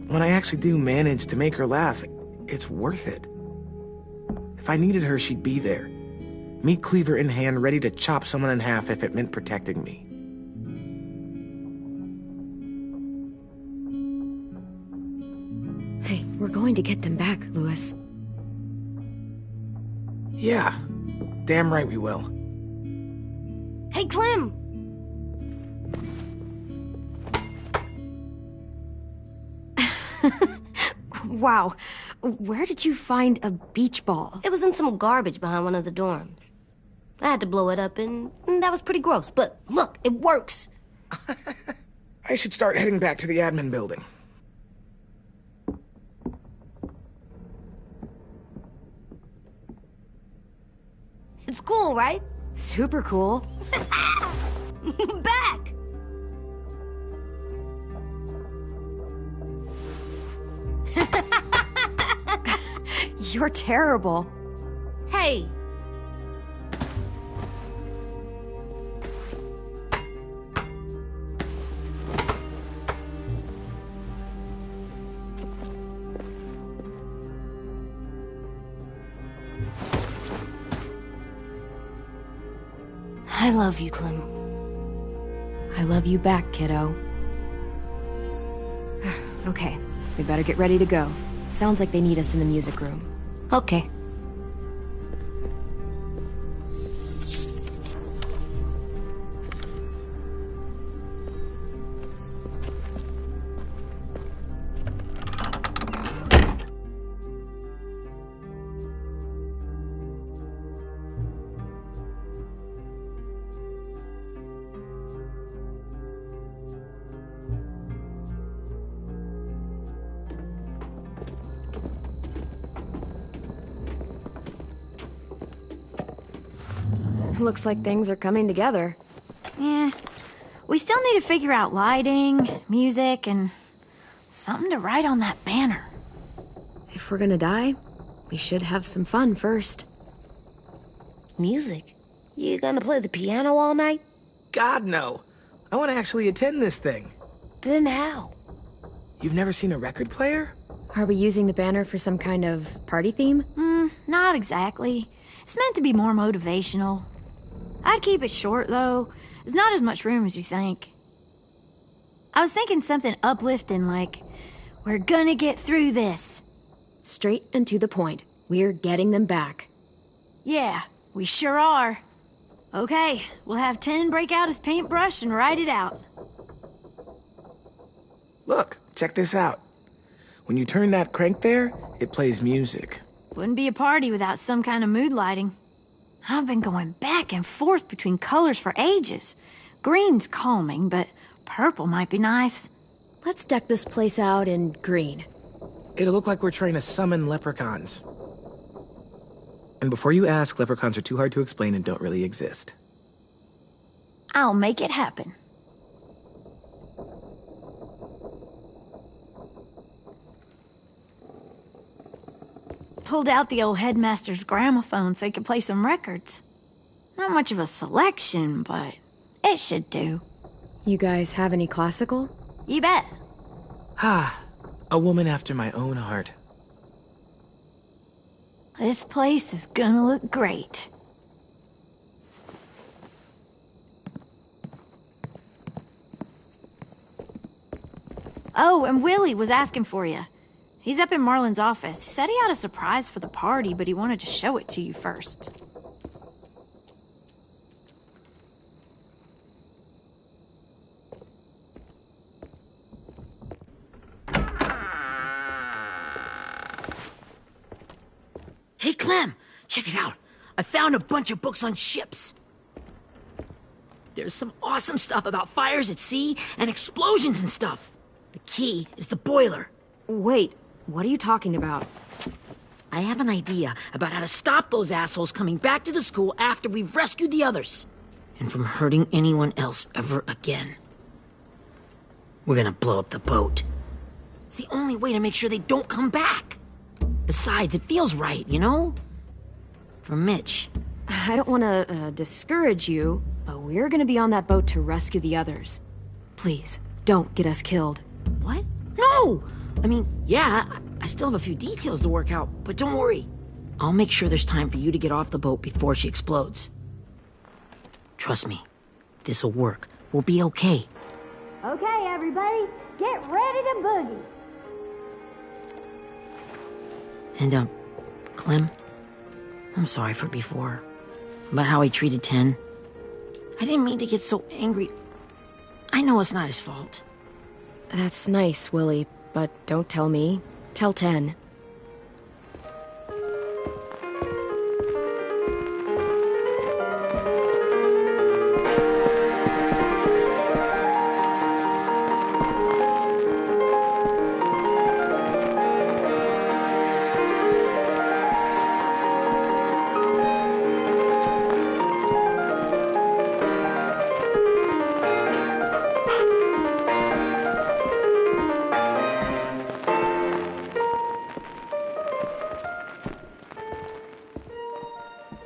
when I actually do manage to make her laugh, it's worth it. If I needed her, she'd be there. Meat cleaver in hand, ready to chop someone in half if it meant protecting me. Hey, we're going to get them back, Louis. Yeah, damn right we will. Hey, Clem! Wow, where did you find a beach ball? It was in some garbage behind one of the dorms. I had to blow it up, and that was pretty gross. But look, it works. I should start heading back to the admin building. It's cool, right? Super cool. Back! You're terrible. Hey! I love you, Clem. I love you back, kiddo. Okay, we better get ready to go. Sounds like they need us in the music room. Okay. Looks like things are coming together. Yeah. We still need to figure out lighting, music, and something to write on that banner. If we're gonna die, we should have some fun first. Music? You gonna play the piano all night? God, no. I want to actually attend this thing. Then how? You've never seen a record player? Are we using the banner for some kind of party theme? Not exactly. It's meant to be more motivational. I'd keep it short, though. There's not as much room as you think. I was thinking something uplifting like, we're gonna get through this. Straight and to the point. We're getting them back. Yeah, we sure are. Okay, we'll have 10 break out his paintbrush and write it out. Look, check this out. When you turn that crank there, it plays music. Wouldn't be a party without some kind of mood lighting. I've been going back and forth between colors for ages. Green's calming, but purple might be nice. Let's deck this place out in green. It'll look like we're trying to summon leprechauns. And before you ask, leprechauns are too hard to explain and don't really exist. I'll make it happen. Pulled out the old headmaster's gramophone so he could play some records. Not much of a selection, but it should do. You guys have any classical? You bet. A woman after my own heart. This place is gonna look great. Oh, and Willie was asking for you. He's up in Marlin's office. He said he had a surprise for the party, but he wanted to show it to you first. Hey, Clem, check it out. I found a bunch of books on ships. There's some awesome stuff about fires at sea and explosions and stuff. The key is the boiler. Wait, what are you talking about? I have an idea about how to stop those assholes coming back to the school after we've rescued the others. And from hurting anyone else ever again. We're gonna blow up the boat. It's the only way to make sure they don't come back. Besides, it feels right, you know? For Mitch. I don't want to discourage you, but we're gonna be on that boat to rescue the others. Please, don't get us killed. What? No! I mean, yeah, I still have a few details to work out, but don't worry. I'll make sure there's time for you to get off the boat before she explodes. Trust me, this'll work. We'll be okay. Okay, everybody, get ready to boogie. And, Clem, I'm sorry for before. About how he treated Ten. I didn't mean to get so angry. I know it's not his fault. That's nice, Willie, but don't tell me. Tell 10.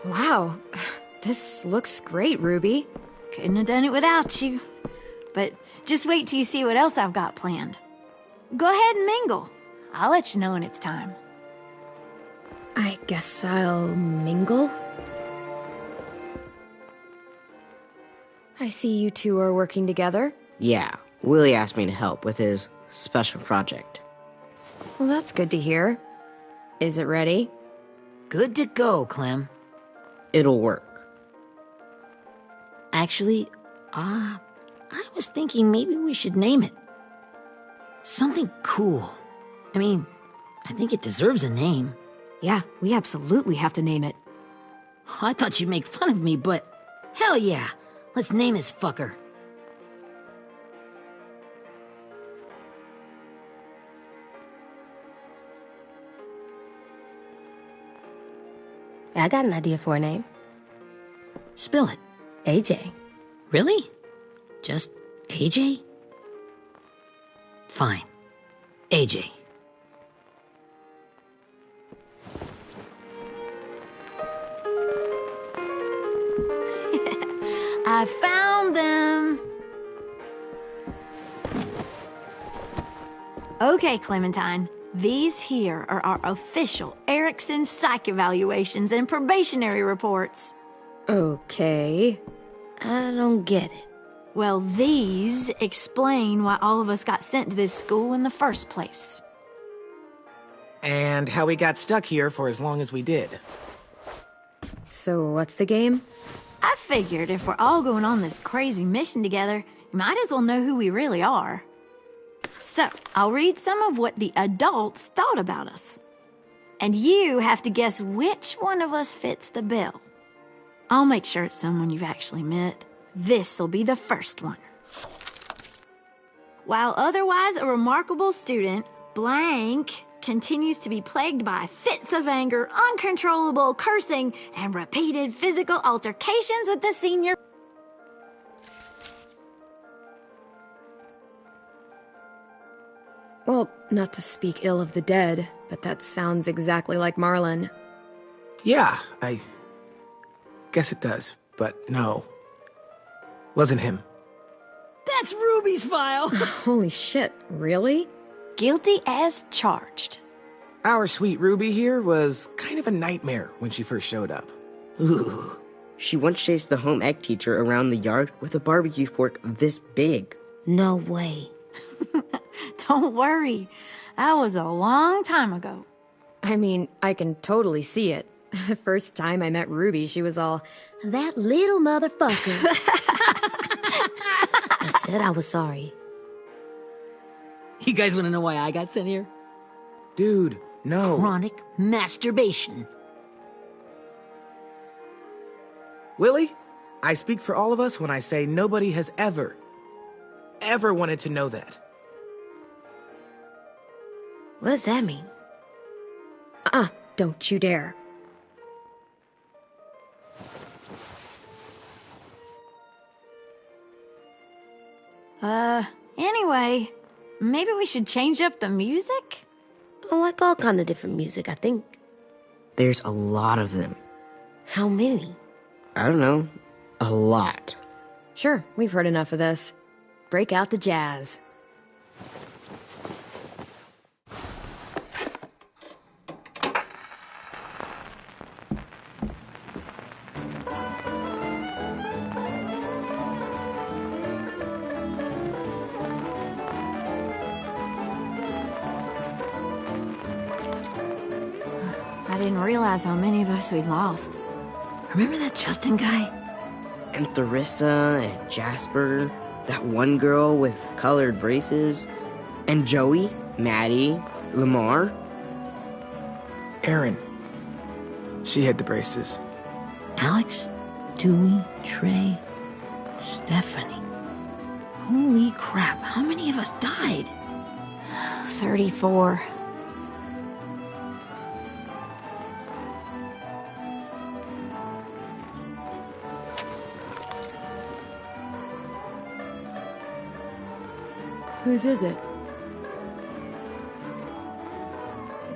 Wow, this looks great, Ruby. Couldn't have done it without you. But just wait till you see what else I've got planned. Go ahead and mingle. I'll let you know when it's time. I guess I'll mingle? I see you two are working together. Yeah, Willie asked me to help with his special project. Well, that's good to hear. Is it ready? Good to go, Clem. It'll work. Actually, I was thinking maybe we should name it. Something cool. I mean, I think it deserves a name. Yeah, we absolutely have to name it. I thought you'd make fun of me, but hell yeah. Let's name this fucker. I got an idea for a name. Spill it. AJ. Really? Just AJ? Fine. AJ. I found them. Okay, Clementine. These here are our official Erickson psych evaluations and probationary reports. Okay. I don't get it. Well, these explain why all of us got sent to this school in the first place. And how we got stuck here for as long as we did. So what's the game? I figured if we're all going on this crazy mission together, you might as well know who we really are. So, I'll read some of what the adults thought about us. And you have to guess which one of us fits the bill. I'll make sure it's someone you've actually met. This'll be the first one. While otherwise a remarkable student, blank continues to be plagued by fits of anger, uncontrollable cursing, and repeated physical altercations with the senior. Well, not to speak ill of the dead, but that sounds exactly like Marlon. Yeah, I guess it does, but no. Wasn't him. That's Ruby's file! Holy shit, really? Guilty as charged. Our sweet Ruby here was kind of a nightmare when she first showed up. Ooh. She once chased the home ec teacher around the yard with a barbecue fork this big. No way. Don't worry. That was a long time ago. I mean, I can totally see it. The first time I met Ruby, she was all, "That little motherfucker." I said I was sorry. You guys want to know why I got sent here? Dude, no. Chronic masturbation. Willie, I speak for all of us when I say nobody has ever wanted to know that. What does that mean? Don't you dare. Anyway, Maybe we should change up the music? I like all kind of different music, I think. There's a lot of them. How many? I don't know. A lot. Sure, we've heard enough of this. Break out the jazz. I didn't realize how many of us we'd lost. Remember that Justin guy? And Theresa and Jasper, that one girl with colored braces, and Joey, Maddie, Lamar. Erin. She had the braces. Alex, Dewey, Trey, Stephanie. Holy crap, how many of us died? 34. Whose is it?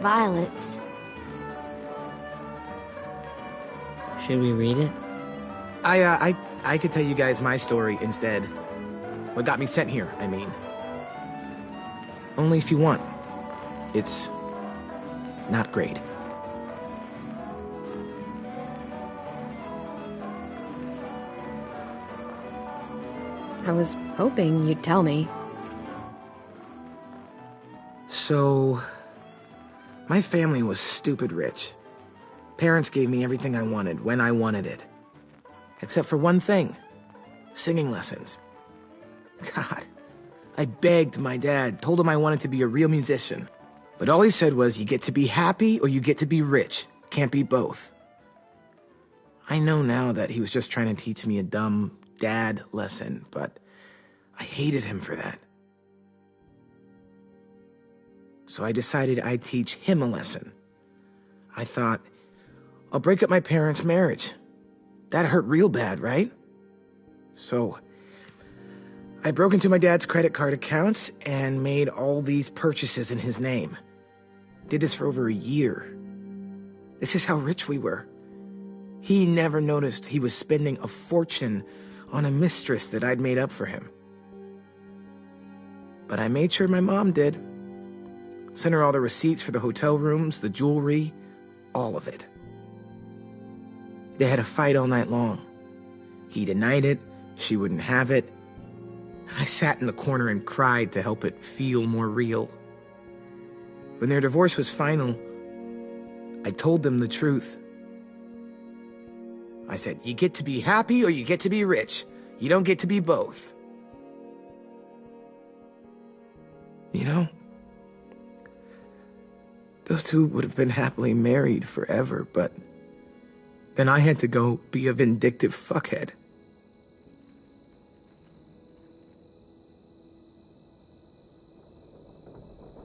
Violet's. Should we read it? I could tell you guys my story instead. What got me sent here, I mean. Only if you want. It's not great. I was hoping you'd tell me. So, my family was stupid rich. Parents gave me everything I wanted when I wanted it. Except for one thing. Singing lessons. God, I begged my dad, told him I wanted to be a real musician. But all he said was, you get to be happy or you get to be rich. Can't be both. I know now that he was just trying to teach me a dumb dad lesson, but I hated him for that. So I decided I'd teach him a lesson. I thought, I'll break up my parents' marriage. That hurt real bad, right? So I broke into my dad's credit card accounts and made all these purchases in his name. Did this for over a year. This is how rich we were. He never noticed he was spending a fortune on a mistress that I'd made up for him. But I made sure my mom did. Sent her all the receipts for the hotel rooms, the jewelry, all of it. They had a fight all night long. He denied it, she wouldn't have it. I sat in the corner and cried to help it feel more real. When their divorce was final, I told them the truth. I said, you get to be happy or you get to be rich. You don't get to be both. You know, those two would have been happily married forever, but then I had to go be a vindictive fuckhead.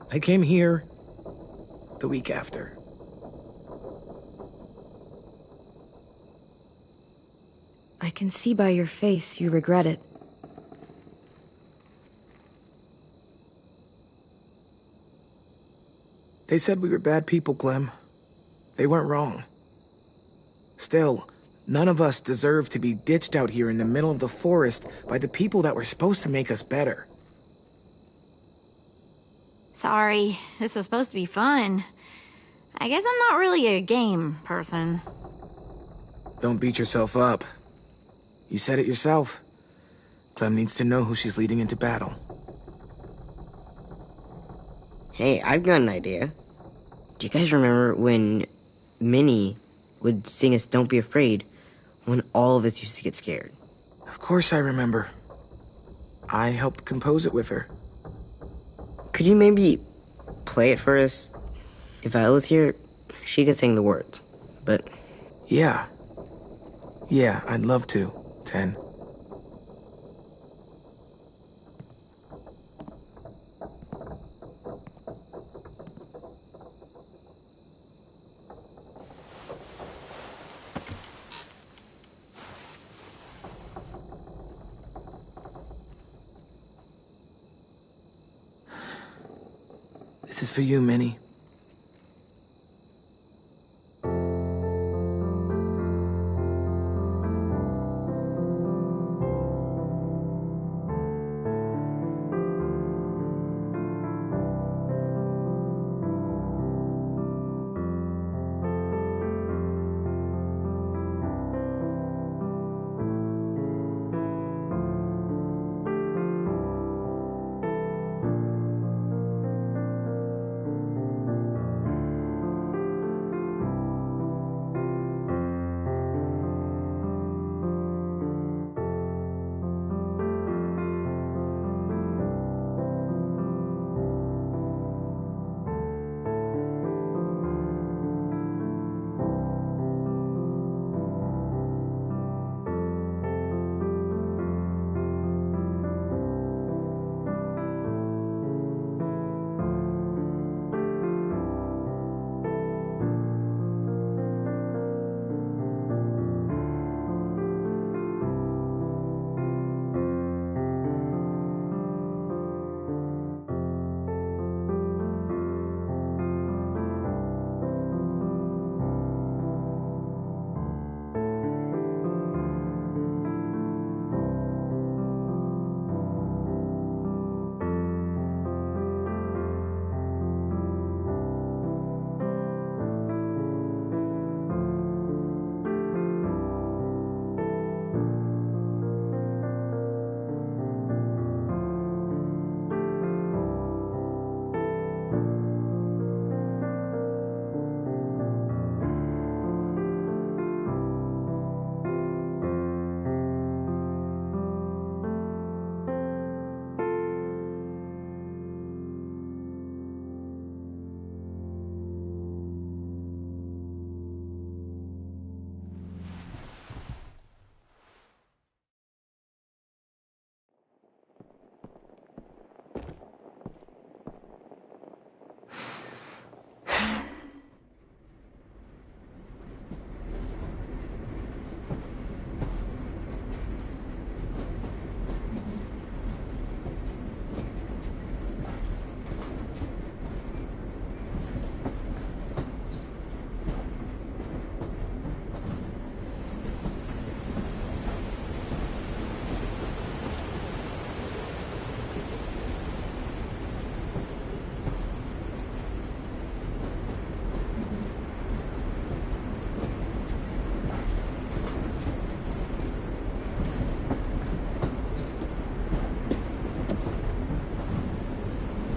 I came here the week after. I can see by your face you regret it. They said we were bad people, Clem. They weren't wrong. Still, none of us deserve to be ditched out here in the middle of the forest by the people that were supposed to make us better. Sorry, this was supposed to be fun. I guess I'm not really a game person. Don't beat yourself up. You said it yourself. Clem needs to know who she's leading into battle. Hey, I've got an idea. Do you guys remember when Minnie would sing us Don't Be Afraid when all of us used to get scared? Of course I remember. I helped compose it with her. Could you maybe play it for us? If I was here, she could sing the words, but... Yeah, I'd love to, Ten. This is for you, Minnie.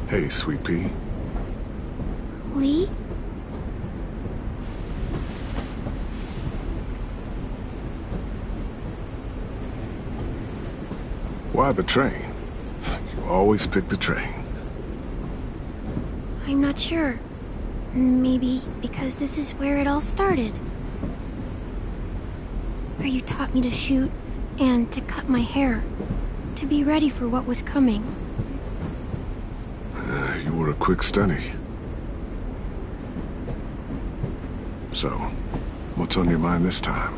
Hey, Sweet Pea. Lee? Why the train? You always pick the train. I'm not sure. Maybe because this is where it all started. Where you taught me to shoot and to cut my hair. To be ready for what was coming. You were a quick study. So, what's on your mind this time?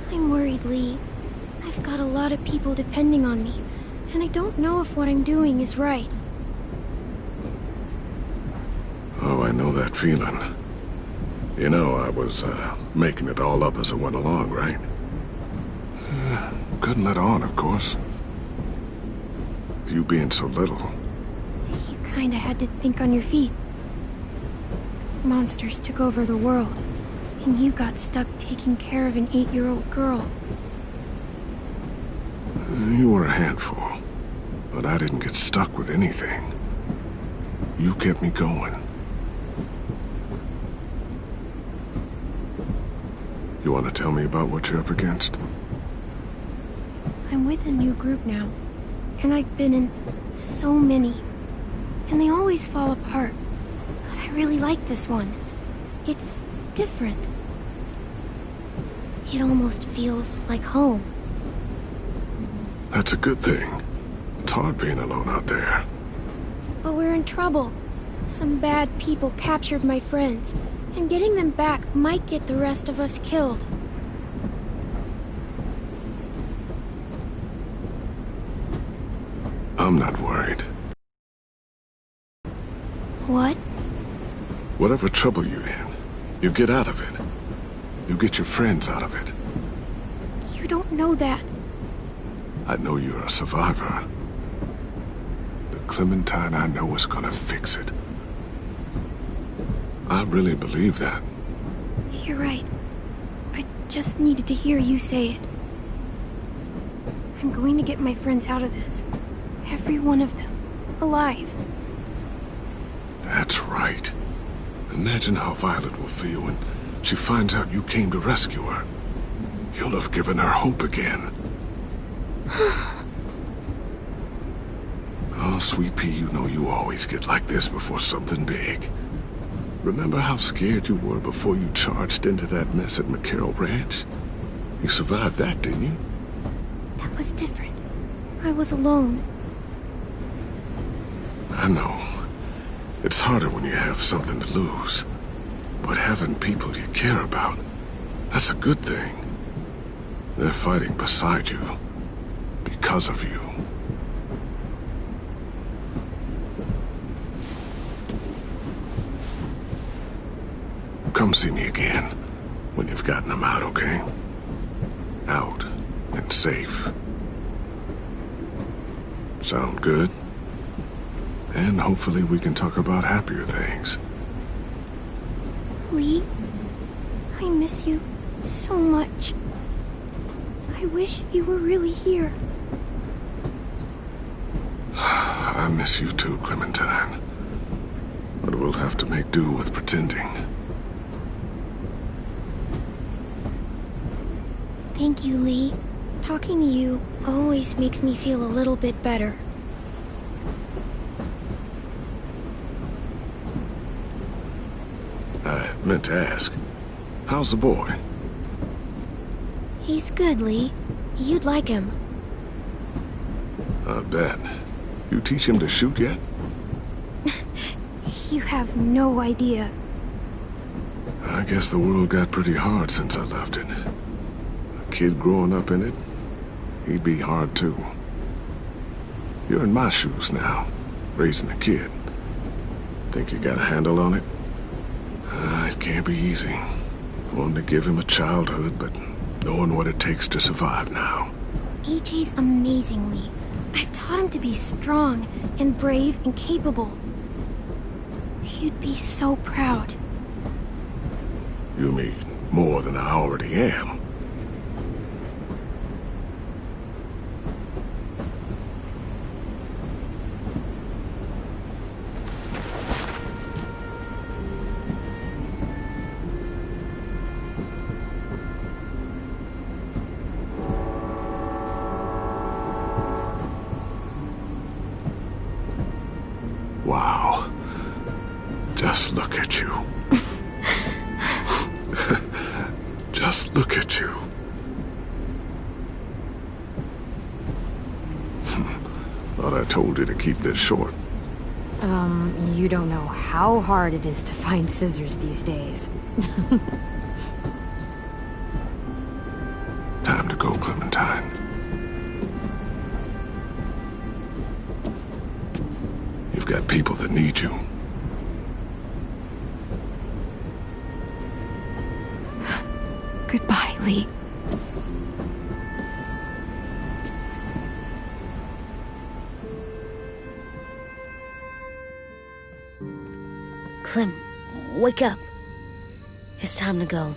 I'm worried, Lee. I've got a lot of people depending on me, and I don't know if what I'm doing is right. Oh, I know that feeling. You know, I was, making it all up as I went along, right? Couldn't let on, of course. With you being so little. You kinda had to think on your feet. Monsters took over the world, and you got stuck taking care of an 8-year-old girl. You were a handful, but I didn't get stuck with anything. You kept me going. You want to tell me about what you're up against? I'm with a new group now, and I've been in so many, and they always fall apart. But I really like this one. It's different. It almost feels like home. That's a good thing. It's hard being alone out there. But we're in trouble. Some bad people captured my friends, and getting them back might get the rest of us killed. I'm not worried. What? Whatever trouble you're in, you get out of it. You get your friends out of it. You don't know that. I know you're a survivor. The Clementine I know is gonna fix it. I really believe that. You're right. I just needed to hear you say it. I'm going to get my friends out of this. Every one of them. Alive. That's right. Imagine how Violet will feel when she finds out you came to rescue her. You'll have given her hope again. Oh, Sweet Pea, you know you always get like this before something big. Remember how scared you were before you charged into that mess at McCarroll Ranch? You survived that, didn't you? That was different. I was alone. I know. It's harder when you have something to lose. But having people you care about, that's a good thing. They're fighting beside you. Because of you. Come see me again when you've gotten them out, okay? Out and safe. Sound good? And hopefully we can talk about happier things. Lee, I miss you so much. I wish you were really here. I miss you too, Clementine. But we'll have to make do with pretending. Thank you, Lee. Talking to you always makes me feel a little bit better. I meant to ask, how's the boy? He's good, Lee. You'd like him. I bet. You teach him to shoot yet? You have no idea. I guess the world got pretty hard since I left it. A kid growing up in it, he'd be hard too. You're in my shoes now, raising a kid. Think you got a handle on it? It can't be easy. Wanting to give him a childhood, but knowing what it takes to survive now. AJ's amazing, Lee. I've taught him to be strong and brave and capable. He'd be so proud. You mean more than I already am? Wow. Just look at you. Just look at you. Thought I told you to keep this short. You don't know how hard it is to find scissors these days. Time to go, Clementine. You've got people that need you. Goodbye, Lee. Clem, wake up. It's time to go.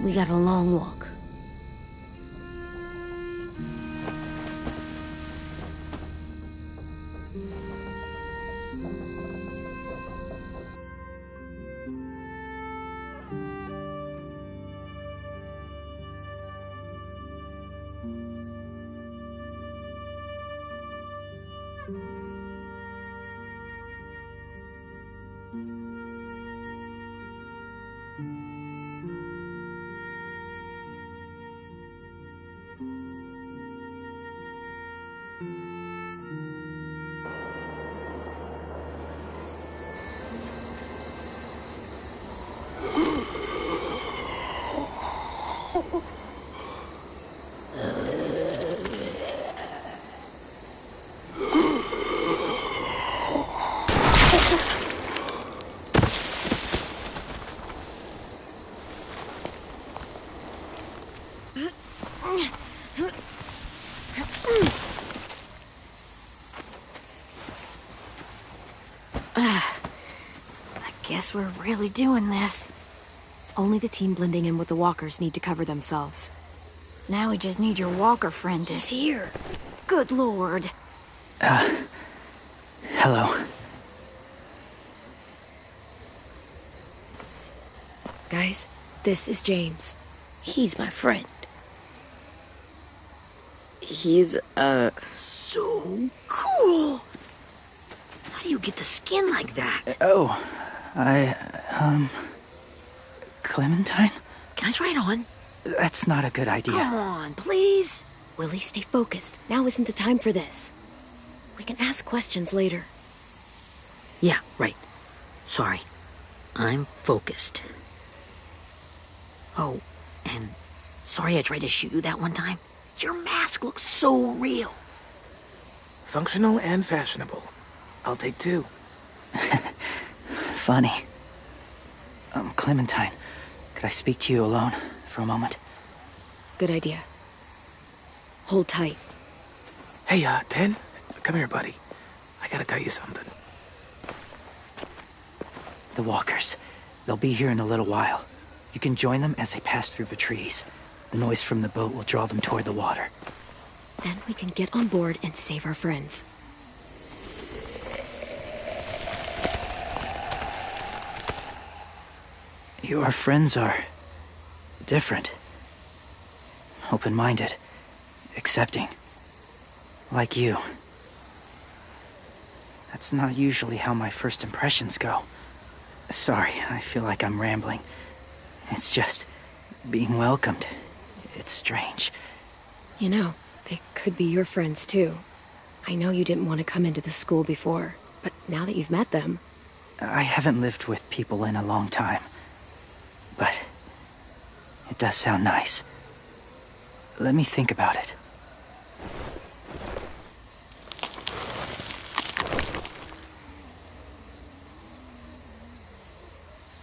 We got a long walk. I guess we're really doing this. Only the team blending in with the walkers need to cover themselves. Now we just need your walker friend to here. Good lord. Hello. Guys, this is James. He's my friend. He's, So cool! How do you get the skin like that? Clementine? Can I try it on? That's not a good idea. Come on, please. Willie, stay focused. Now isn't the time for this. We can ask questions later. Yeah, right. Sorry. I'm focused. Oh, and sorry I tried to shoot you that one time. Your mask looks so real. Functional and fashionable. I'll take 2. Funny. Clementine, could I speak to you alone for a moment? Good idea. Hold tight. Hey, Ten, come here, buddy. I gotta tell you something. The walkers. They'll be here in a little while. You can join them as they pass through the trees. The noise from the boat will draw them toward the water. Then we can get on board and save our friends. Your friends are different. Open-minded. Accepting. Like you. That's not usually how my first impressions go. Sorry, I feel like I'm rambling. It's just being welcomed. It's strange. You know, they could be your friends too. I know you didn't want to come into the school before, but now that you've met them... I haven't lived with people in a long time. But it does sound nice. Let me think about it.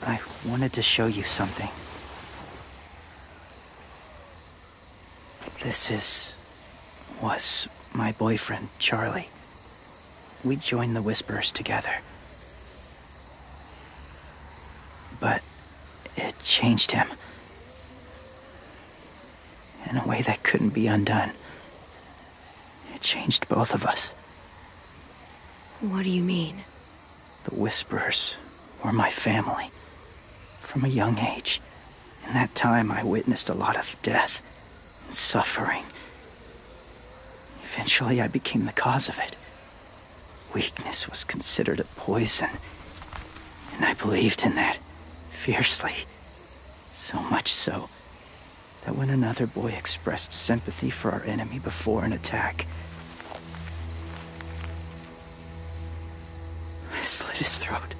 I wanted to show you something. was my boyfriend, Charlie. We joined the Whisperers together. But it changed him. In a way that couldn't be undone. It changed both of us. What do you mean? The Whisperers were my family. From a young age. In that time, I witnessed a lot of death and suffering. Eventually, I became the cause of it. Weakness was considered a poison. And I believed in that, fiercely. So much so, that when another boy expressed sympathy for our enemy before an attack, I slit his throat.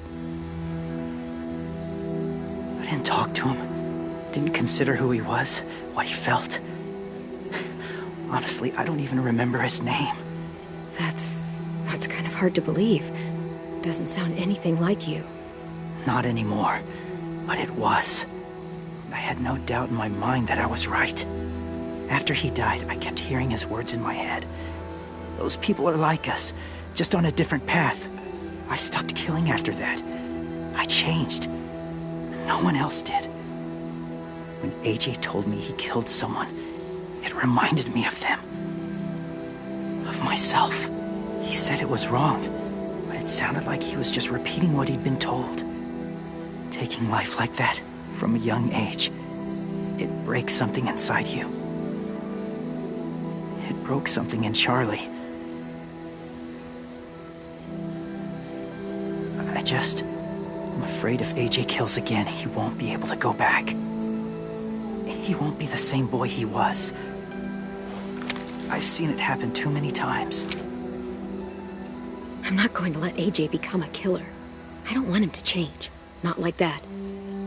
I didn't talk to him, didn't consider who he was, what he felt. Honestly, I don't even remember his name. That's kind of hard to believe. Doesn't sound anything like you. Not anymore, but it was. I had no doubt in my mind that I was right. After he died, I kept hearing his words in my head. Those people are like us, just on a different path. I stopped killing after that. I changed. No one else did. When AJ told me he killed someone, it reminded me of them. Of myself. He said it was wrong, but it sounded like he was just repeating what he'd been told. Taking life like that, from a young age, it breaks something inside you. It broke something in Charlie. I'm afraid if AJ kills again, he won't be able to go back. He won't be the same boy he was. I've seen it happen too many times. I'm not going to let AJ become a killer. I don't want him to change. Not like that.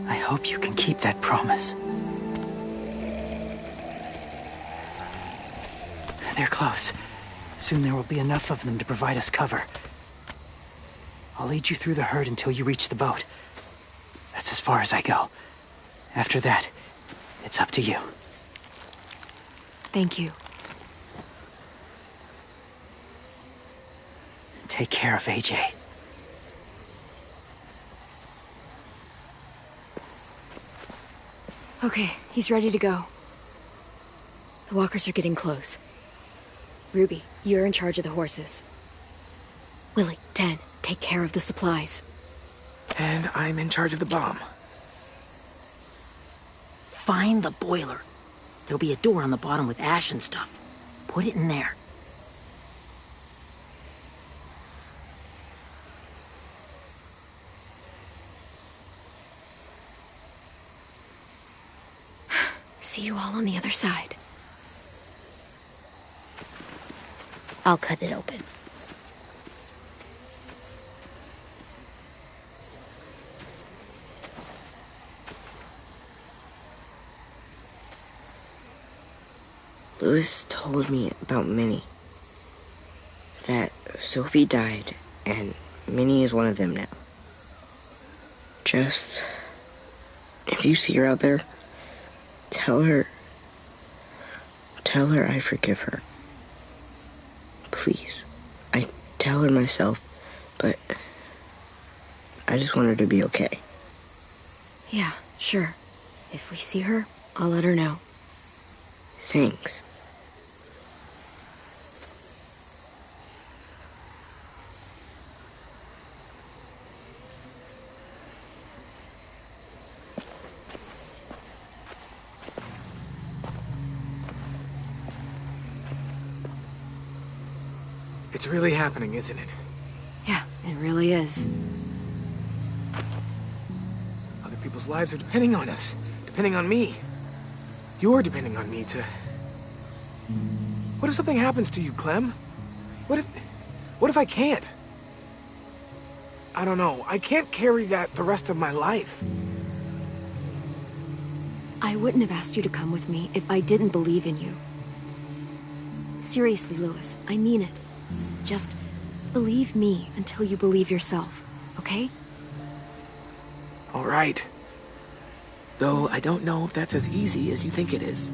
I hope you can keep that promise. They're close. Soon there will be enough of them to provide us cover. I'll lead you through the herd until you reach the boat. That's as far as I go. After that, it's up to you. Thank you. Take care of AJ. Okay, he's ready to go. The walkers are getting close. Ruby, you're in charge of the horses. Willie, Ted, take care of the supplies. And I'm in charge of the bomb. Find the boiler. There'll be a door on the bottom with ash and stuff. Put it in there. See you all on the other side. I'll cut it open. Louis told me about Minnie. That Sophie died, and Minnie is one of them now. Just... if you see her out there, tell her I forgive her. Please. I tell her myself, but I just want her to be okay. Yeah, sure. If we see her, I'll let her know. Thanks. It's really happening, isn't it? Yeah, it really is. Other people's lives are depending on us. Depending on me. You're depending on me to... What if something happens to you, Clem? What if I can't? I don't know. I can't carry that the rest of my life. I wouldn't have asked you to come with me if I didn't believe in you. Seriously, Louis, I mean it. Just believe me until you believe yourself, okay? All right. Though I don't know if that's as easy as you think it is.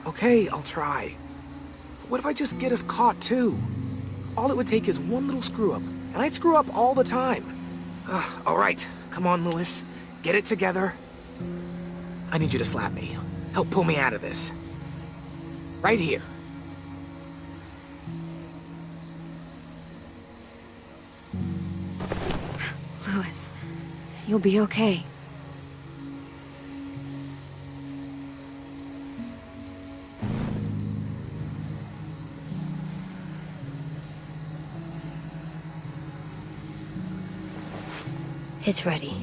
Okay, I'll try. What if I just get us caught, too? All it would take is one little screw-up, and I'd screw up all the time. All right, come on, Louis. Get it together. I need you to slap me. Help pull me out of this. Right here. Louis, you'll be okay. It's ready.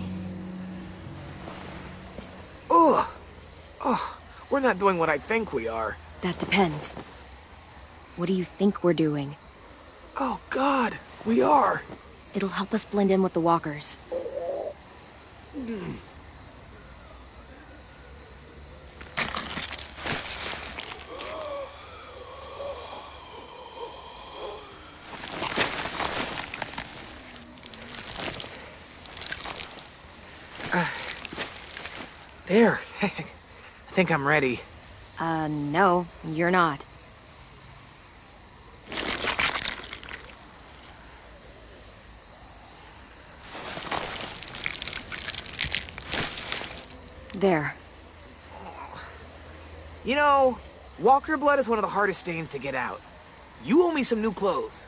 Ugh! Ugh! We're not doing what I think we are. That depends. What do you think we're doing? Oh, God! We are! It'll help us blend in with the walkers. There. I think I'm ready. No, you're not. There. You know, walker blood is one of the hardest stains to get out. You owe me some new clothes.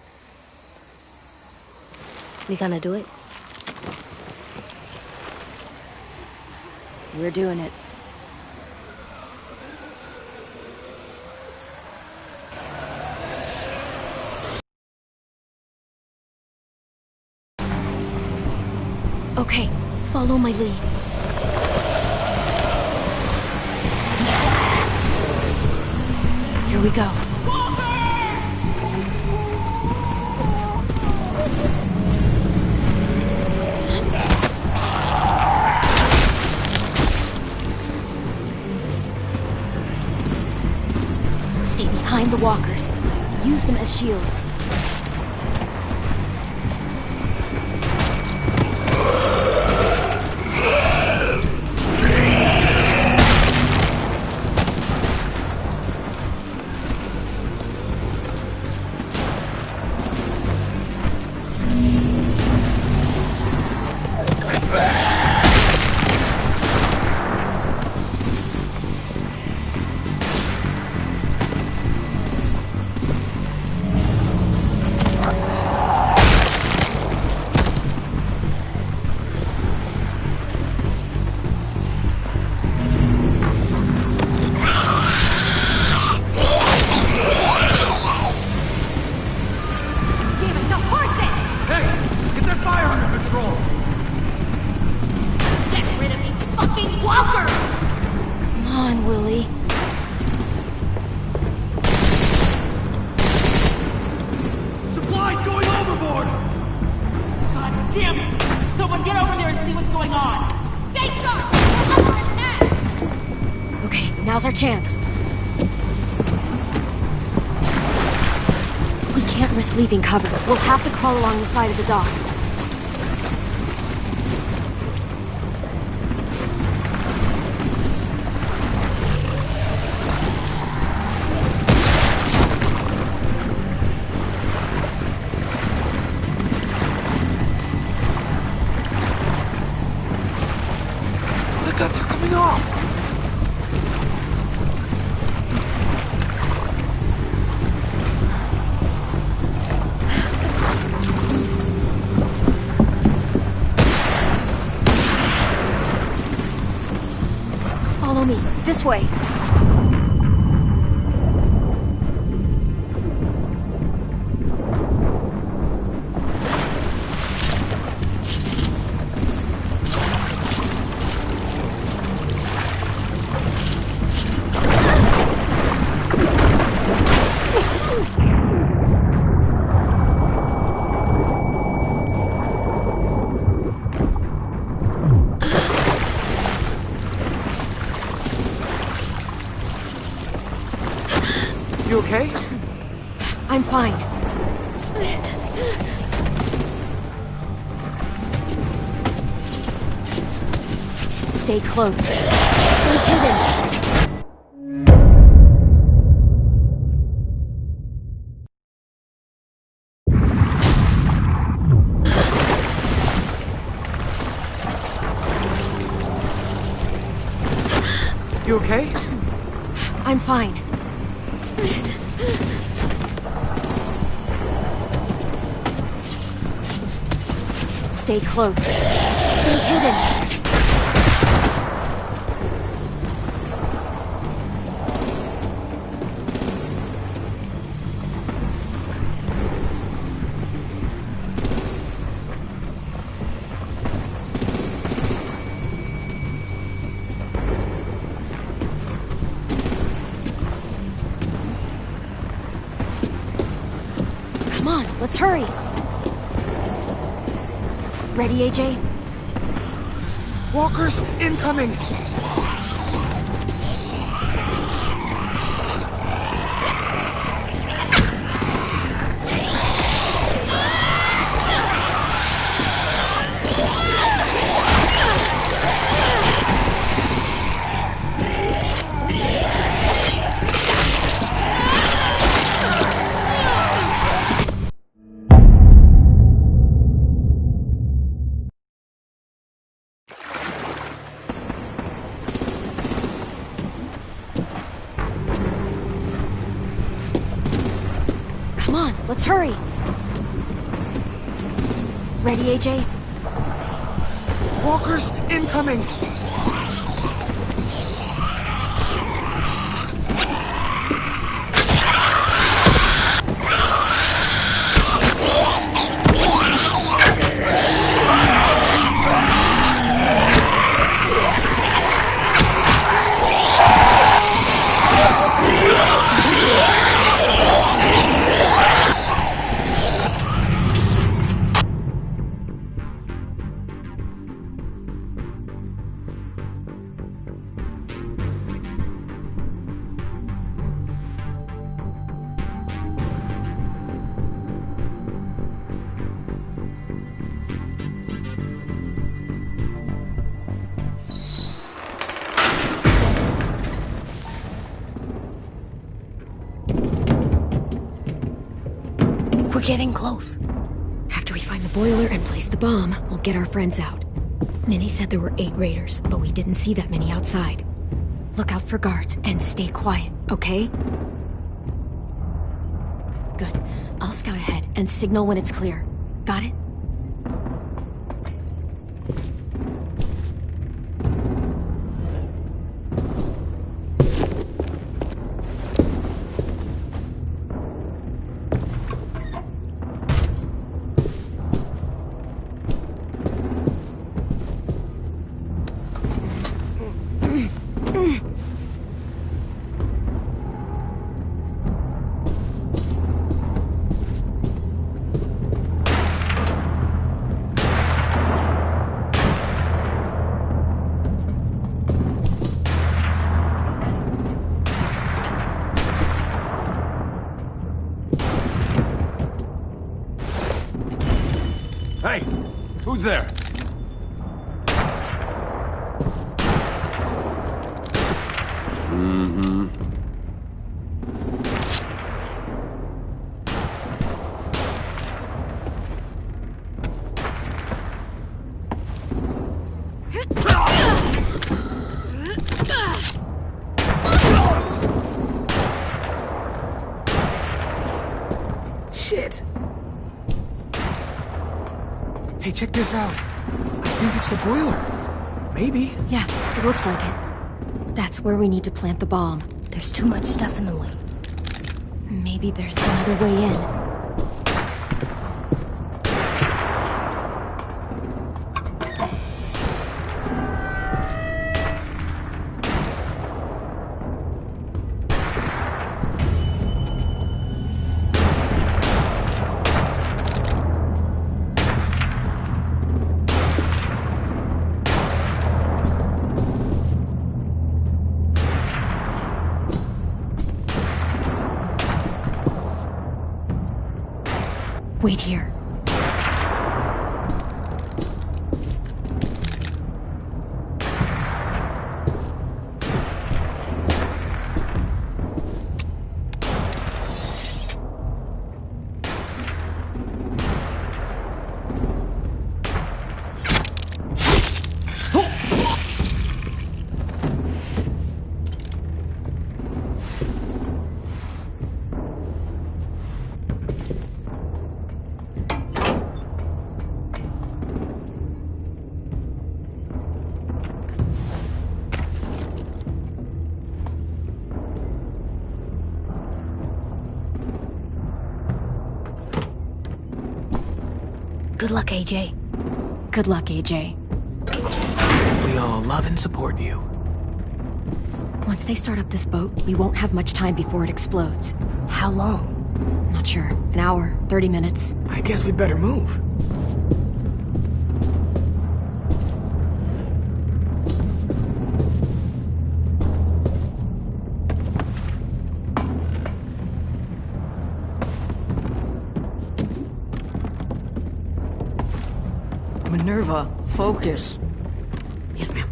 We gonna do it? We're doing it. Okay, follow my lead. Here we go. Stay behind the walkers. Use them as shields. Walker! Come on, Willie. Supplies going overboard! God damn it! Someone get over there and see what's going on! Stay sharp! We're under attack! Okay, now's our chance. We can't risk leaving cover. We'll have to crawl along the side of the dock. The guts are coming off! Follow me. This way. You okay? I'm fine. Stay close. Stay hidden. You okay? I'm fine. Stay close. Stay hidden. Come on, let's hurry. Ready, AJ? Walkers incoming! Come on, let's hurry. Ready, AJ? Walkers incoming! We're getting close. After we find the boiler and place the bomb, we'll get our friends out. Minnie said there were 8 raiders, but we didn't see that many outside. Look out for guards and stay quiet, okay? Good. I'll scout ahead and signal when it's clear. Got it? Who's there? Mm-hmm. Shit! Hey, check this out. I think it's the boiler. Maybe. Yeah, it looks like it. That's where we need to plant the bomb. There's too much stuff in the way. Maybe there's another way in. Wait here. Good luck, AJ. Good luck, AJ. We all love and support you. Once they start up this boat, we won't have much time before it explodes. How long? Not sure. An hour, 30 minutes. I guess we'd better move. Minerva, focus. Yes, ma'am.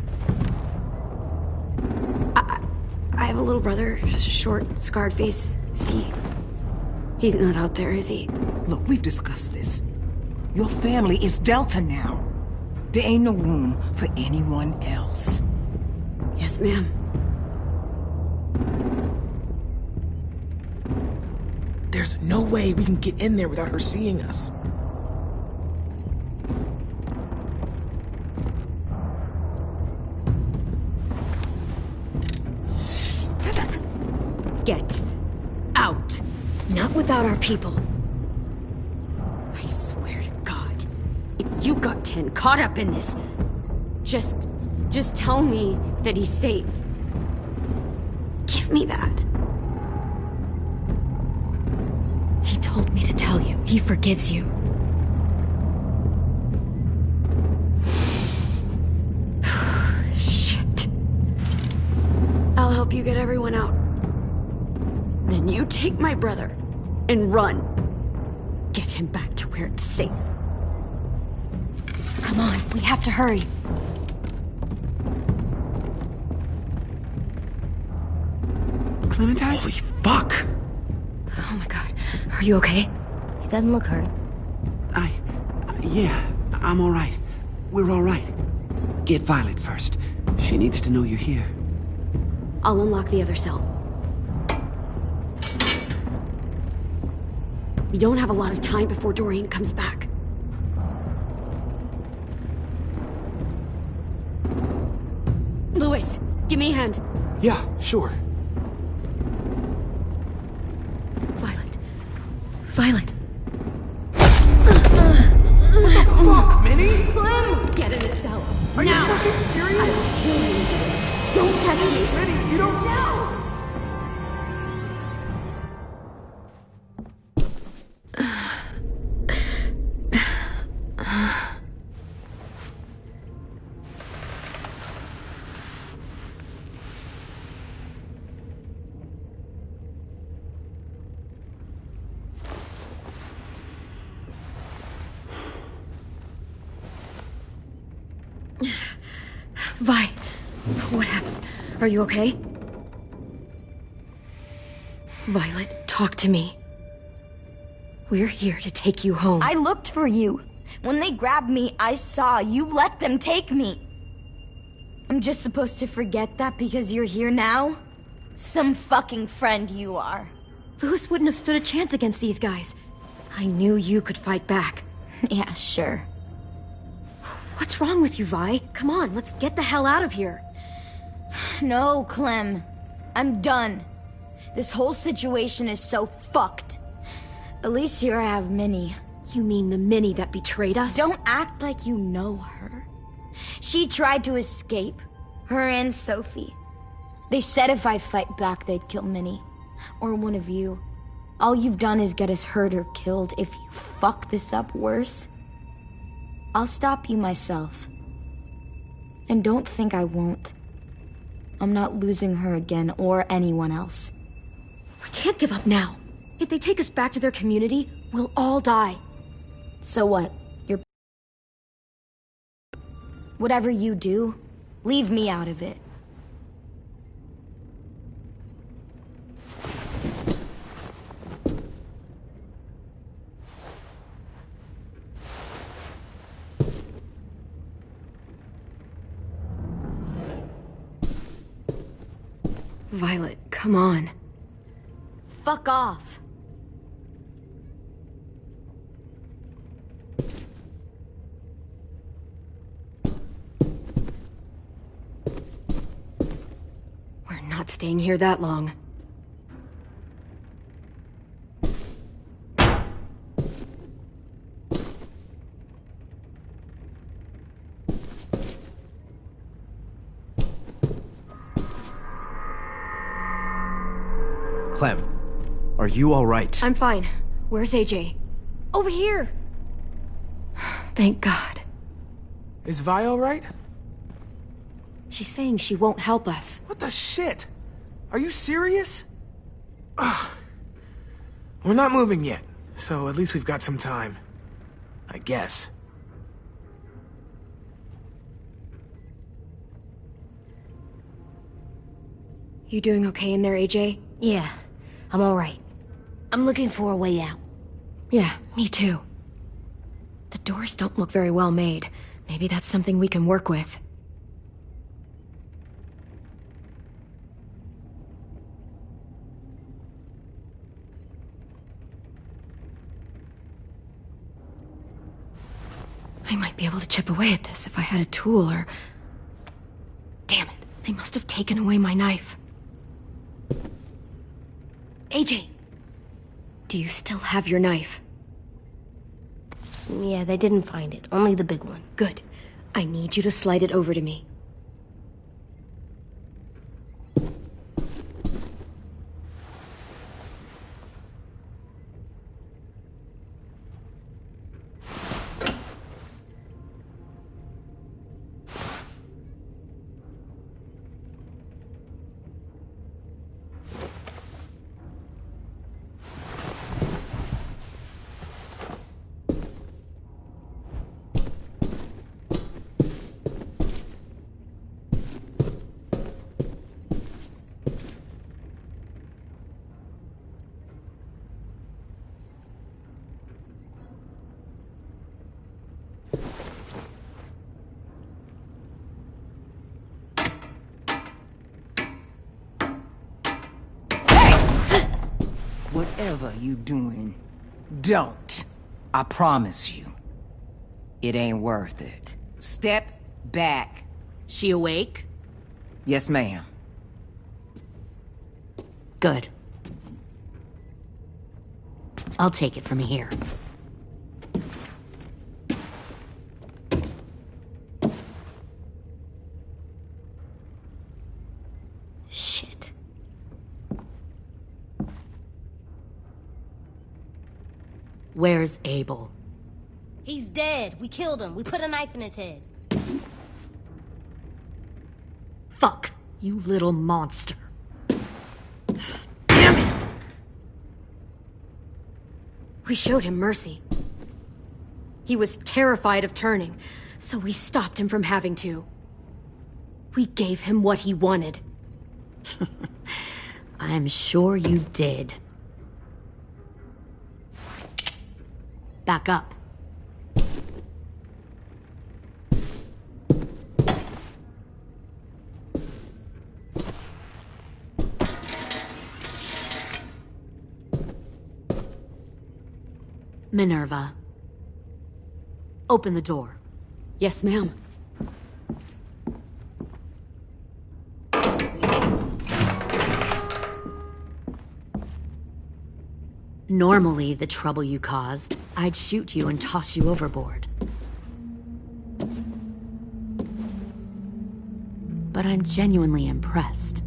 I have a little brother, just a short, scarred face. He's not out there, is he? Look, we've discussed this. Your family is Delta now. There ain't no room for anyone else. Yes, ma'am. There's no way we can get in there without her seeing us. Get out. Not without our people. I swear to God, if you got 10 caught up in this, just tell me that he's safe. Give me that. He told me to tell you. He forgives you. Shit. I'll help you get everyone out. Then you take my brother and run. Get him back to where it's safe. Come on, we have to hurry. Clementine? Holy fuck! Oh my god. Are you okay? He doesn't look hurt. Yeah, I'm alright. We're alright. Get Violet first. She needs to know you're here. I'll unlock the other cell. We don't have a lot of time before Doreen comes back. Lewis, give me a hand. Yeah, sure. Violet. What the fuck, Minnie? Clem! Get in the cell. Are now! you fucking serious? I will kill you. Don't touch me! Minnie, you don't... No! Vi, what happened? Are you okay? Violet, talk to me. We're here to take you home. I looked for you. When they grabbed me, I saw you let them take me. I'm just supposed to forget that because you're here now? Some fucking friend you are. Louis wouldn't have stood a chance against these guys. I knew you could fight back. Yeah, sure. What's wrong with you, Vi? Come on, let's get the hell out of here. No, Clem. I'm done. This whole situation is so fucked. At least here I have Minnie. You mean the Minnie that betrayed us? Don't act like you know her. She tried to escape. Her and Sophie. They said if I fight back, they'd kill Minnie. Or one of you. All you've done is get us hurt or killed. If you fuck this up worse, I'll stop you myself. And don't think I won't. I'm not losing her again or anyone else. We can't give up now. If they take us back to their community, we'll all die. So what? You're... Whatever you do, leave me out of it. Violet, come on. Fuck off. We're not staying here that long. Clem, are you all right? I'm fine. Where's AJ? Over here! Thank God. Is Vi all right? She's saying she won't help us. What the shit? Are you serious? Ugh. We're not moving yet, so at least we've got some time. I guess. You doing okay in there, AJ? Yeah, I'm alright. I'm looking for a way out. Yeah, me too. The doors don't look very well made. Maybe that's something we can work with. I might be able to chip away at this if I had a tool or... Damn it, they must have taken away my knife. AJ! Do you still have your knife? Yeah, they didn't find it. Only the big one. Good. I need you to slide it over to me. Whatever you doing, don't. I promise you. It ain't worth it. Step back. She awake? Yes, ma'am. Good. I'll take it from here. Shit. Where's Abel? He's dead. We killed him. We put a knife in his head. Fuck, you little monster. We showed him mercy. He was terrified of turning, so we stopped him from having to. We gave him what he wanted. I'm sure you did. Back up. Minerva. Open the door. Yes, ma'am. Normally, the trouble you caused, I'd shoot you and toss you overboard. But I'm genuinely impressed.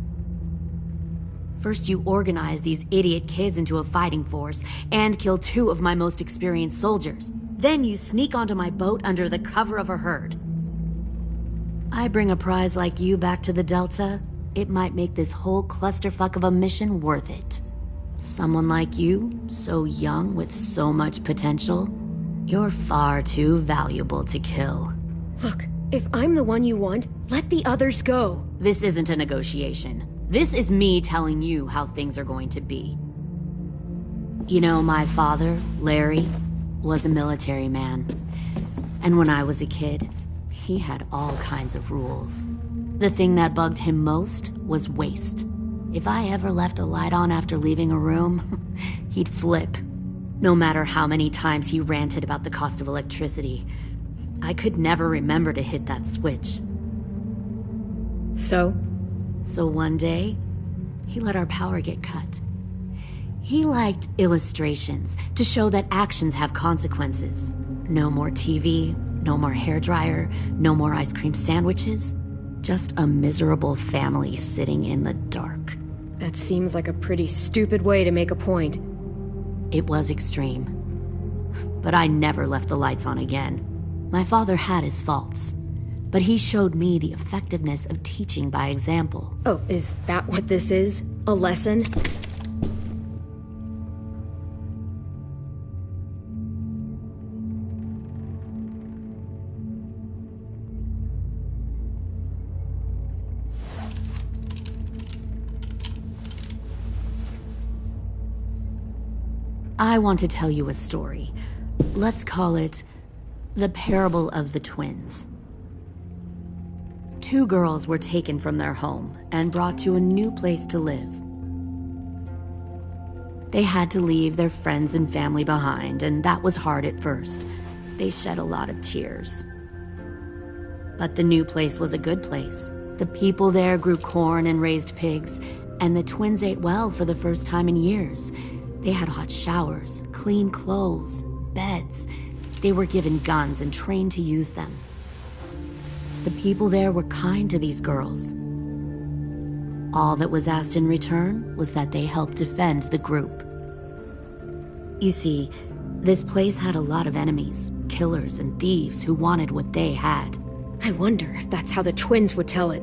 First, you organize these idiot kids into a fighting force and kill 2 of my most experienced soldiers. Then you sneak onto my boat under the cover of a herd. I bring a prize like you back to the Delta, it might make this whole clusterfuck of a mission worth it. Someone like you, so young with so much potential, you're far too valuable to kill. Look, if I'm the one you want, let the others go. This isn't a negotiation. This is me telling you how things are going to be. You know, my father, Larry, was a military man. And when I was a kid, he had all kinds of rules. The thing that bugged him most was waste. If I ever left a light on after leaving a room, he'd flip. No matter how many times he ranted about the cost of electricity, I could never remember to hit that switch. So one day, he let our power get cut. He liked illustrations to show that actions have consequences. No more TV, no more hairdryer, no more ice cream sandwiches. Just a miserable family sitting in the dark. That seems like a pretty stupid way to make a point. It was extreme. But I never left the lights on again. My father had his faults, but he showed me the effectiveness of teaching by example. Oh, is that what this is? A lesson? I want to tell you a story. Let's call it The Parable of the Twins. 2 girls were taken from their home and brought to a new place to live. They had to leave their friends and family behind, and that was hard at first. They shed a lot of tears. But the new place was a good place. The people there grew corn and raised pigs, and the twins ate well for the first time in years. They had hot showers, clean clothes, beds. They were given guns and trained to use them. The people there were kind to these girls. All that was asked in return was that they help defend the group. You see, this place had a lot of enemies, killers and thieves who wanted what they had. I wonder if that's how the twins would tell it.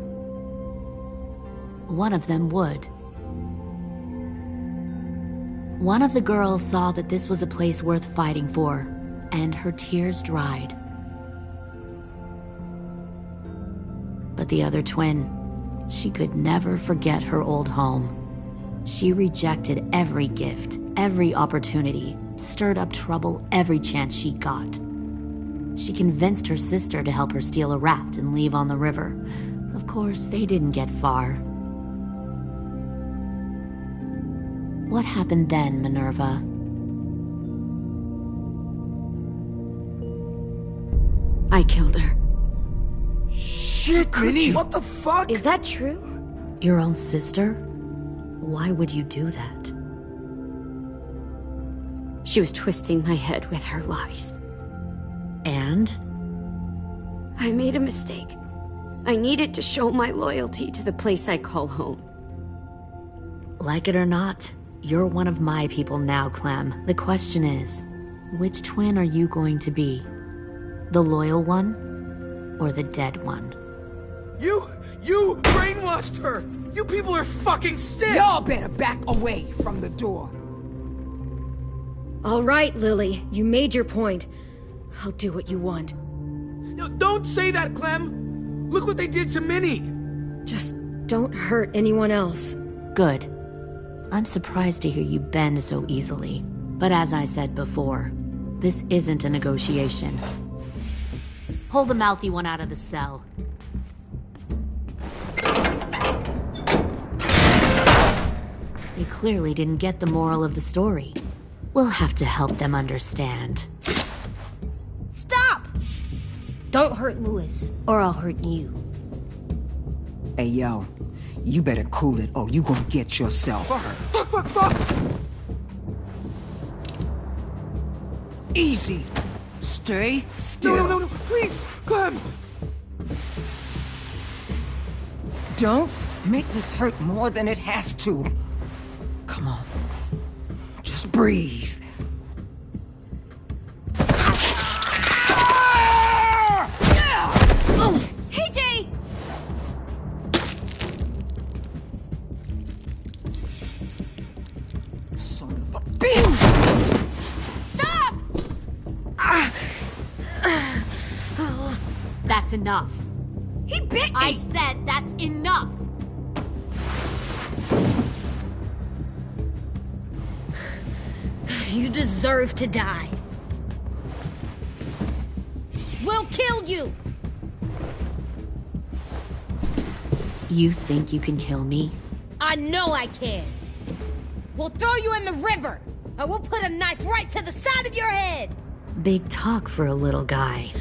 One of them would. One of the girls saw that this was a place worth fighting for, and her tears dried. But the other twin, she could never forget her old home. She rejected every gift, every opportunity, stirred up trouble every chance she got. She convinced her sister to help her steal a raft and leave on the river. Of course, they didn't get far. What happened then, Minerva? I killed her. Shit, Minnie! What the fuck? Is that true? Your own sister? Why would you do that? She was twisting my head with her lies. And? I made a mistake. I needed to show my loyalty to the place I call home. Like it or not, you're one of my people now, Clem. The question is, which twin are you going to be? The loyal one, or the dead one? You brainwashed her! You people are fucking sick! Y'all better back away from the door. All right, Lily, you made your point. I'll do what you want. No, don't say that, Clem! Look what they did to Minnie! Just don't hurt anyone else. Good. I'm surprised to hear you bend so easily. But as I said before, this isn't a negotiation. Pull the mouthy one out of the cell. They clearly didn't get the moral of the story. We'll have to help them understand. Stop! Don't hurt Louis, or I'll hurt you. Hey, yo. You better cool it, or you gonna get yourself hurt. Fuck! Easy. Stay still. No, please, Clem! Don't make this hurt more than it has to. Come on. Just breathe. Oh, hey, Jay! Son of a bitch! Stop! That's enough. He bit me! I said that's enough! You deserve to die. We'll kill you! You think you can kill me? I know I can. We'll throw you in the river, and we'll put a knife right to the side of your head. Big talk for a little guy.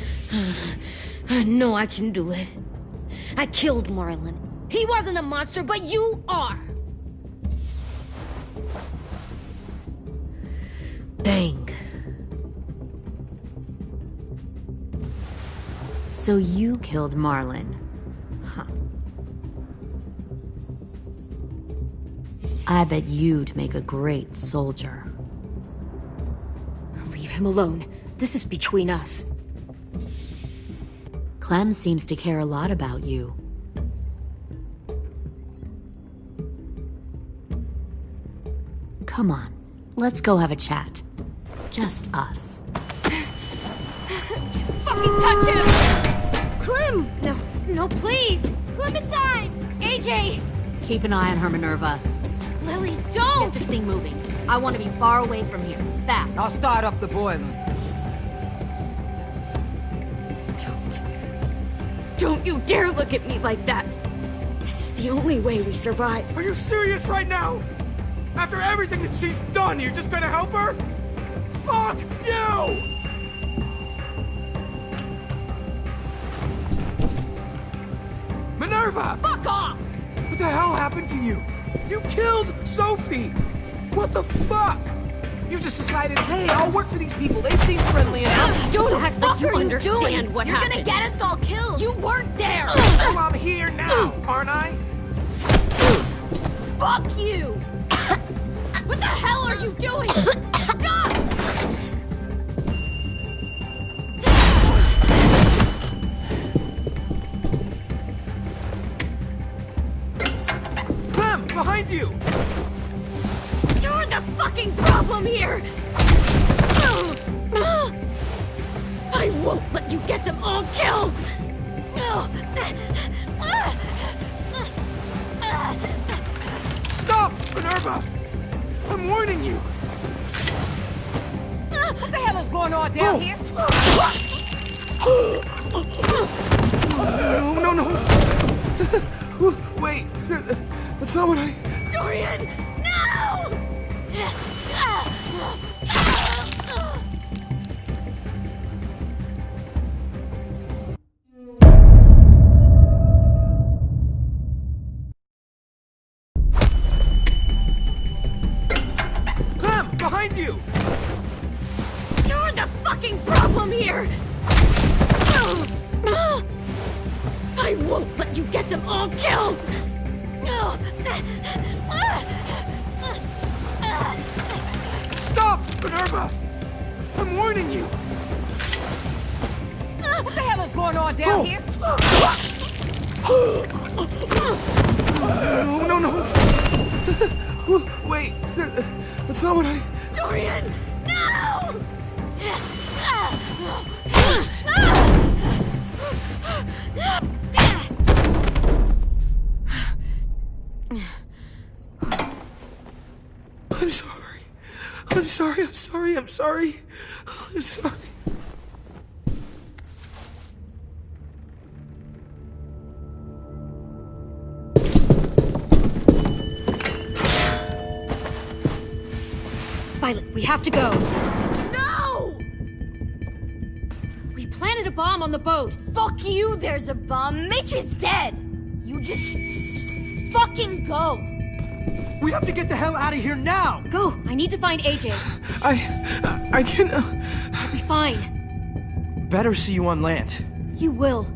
I know I can do it. I killed Marlon. He wasn't a monster, but you are. Dang. So you killed Marlon. Huh. I bet you'd make a great soldier. Leave him alone. This is between us. Clem seems to care a lot about you. Come on, let's go have a chat. Just us. Fucking touch him! Clem! No, please! Clementine! AJ! Keep an eye on her, Minerva. Lily, don't! Get this thing moving. I want to be far away from here. Fast. I'll start up the boiler. Don't you dare look at me like that! This is the only way we survive. Are you serious right now? After everything that she's done, you're just gonna help her? Fuck you! Minerva! Fuck off! What the hell happened to you? You killed Sophie! What the fuck? You just decided, hey, I'll work for these people. They seem friendly enough. Don't act like you understand what You're happened. gonna get us all killed! You weren't there! Well, I'm here now, aren't I? Fuck you! What the hell are you doing? Stop! Clem, behind you! You're the fucking problem here! I won't let you get them all killed! Stop, Minerva! I'm warning you! What the hell is going on down here? No. Wait, that's not what I... Dorian, no! Clem, behind you! You're the fucking problem here! I won't let you get them all killed! Stop, Minerva! I'm warning you! What the hell is going on down here? No. Wait, that's not what I... Dorian, no! I'm sorry. I'm sorry, I'm sorry, I'm sorry. I'm sorry. Violet, we have to go. No! We planted a bomb on the boat. Fuck you, there's a bomb. Mitch is dead. You just fucking go. We have to get the hell out of here now! Go! I need to find AJ. I can... I'll be fine. Better see you on land. You will.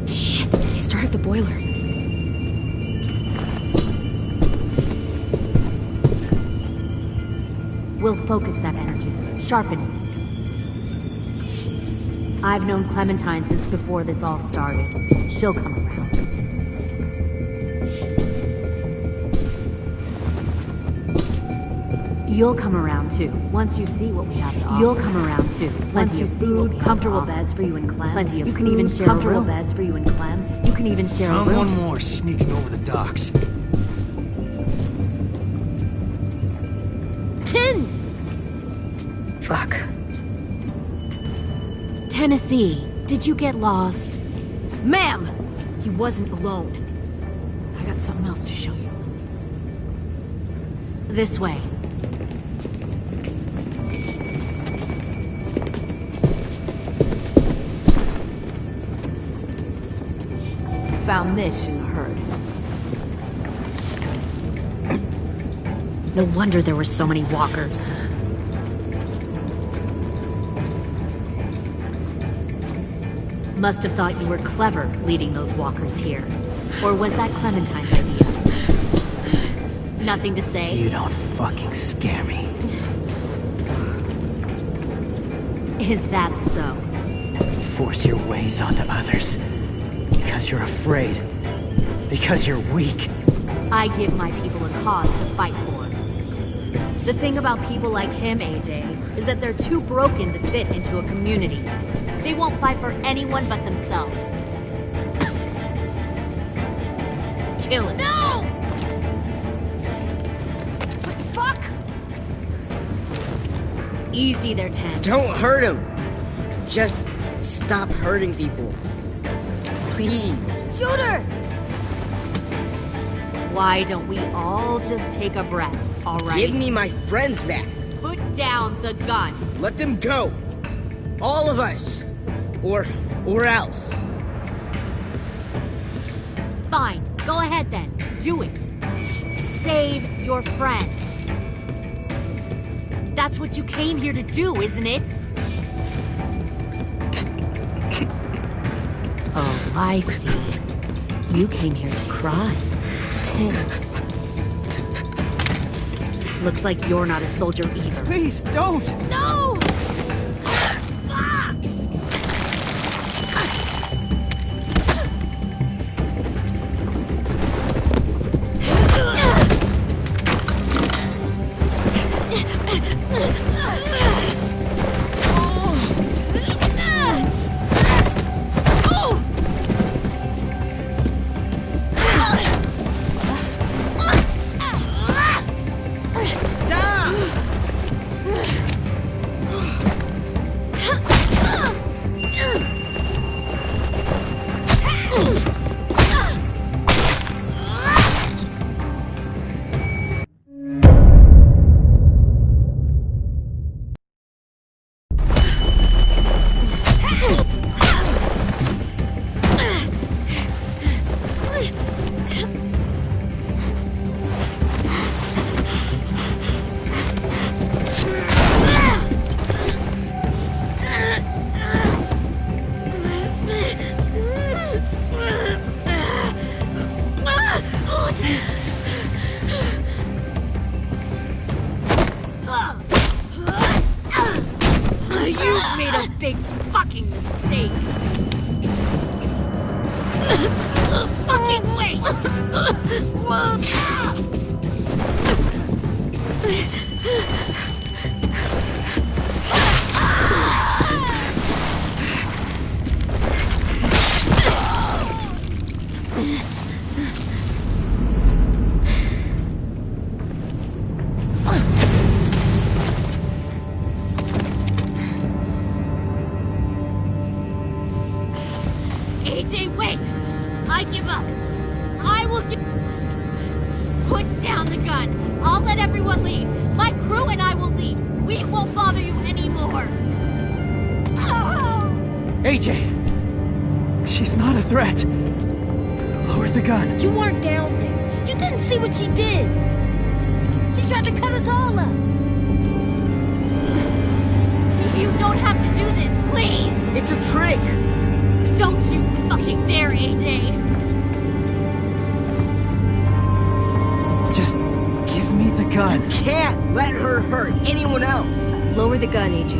Shit, they started the boiler. We'll focus that energy, sharpen it. I've known Clementine since before this all started. She'll come around. You'll come around too, once you see what we have to offer. You'll come around too, once you see what we have comfortable beds for you and Clem. Plenty of food, can even share comfortable beds for you and Clem. You can even share a room. Found one more sneaking over the docks. 10! Fuck. Tennessee, did you get lost? Ma'am! He wasn't alone. I got something else to show you. This way. Found this in the herd. No wonder there were so many walkers. Must have thought you were clever leading those walkers here. Or was that Clementine's idea? Nothing to say? You don't fucking scare me. Is that so? Force your ways onto others. Because you're afraid. Because you're weak. I give my people a cause to fight for. The thing about people like him, AJ, is that they're too broken to fit into a community. They won't fight for anyone but themselves. Kill it. No! Fuck! Easy there, 10. Don't hurt him. Just stop hurting people. Please. Shoot her! Why don't we all just take a breath, all right? Give me my friends back. Put down the gun. Let them go. All of us. Or else. Fine, go ahead then. Do it. Save your friends. That's what you came here to do, isn't it? Oh, I see. You came here to cry. Tim. Looks like you're not a soldier either. Please, don't! No! I give up. I will give... Put down the gun. I'll let everyone leave. My crew and I will leave. We won't bother you anymore. AJ! She's not a threat. Lower the gun. You weren't down there. You didn't see what she did. She tried to cut us all up. You don't have to do this, please! It's a trick! Don't you fucking dare, AJ! Just give me the gun. You can't let her hurt anyone else. Lower the gun, AJ.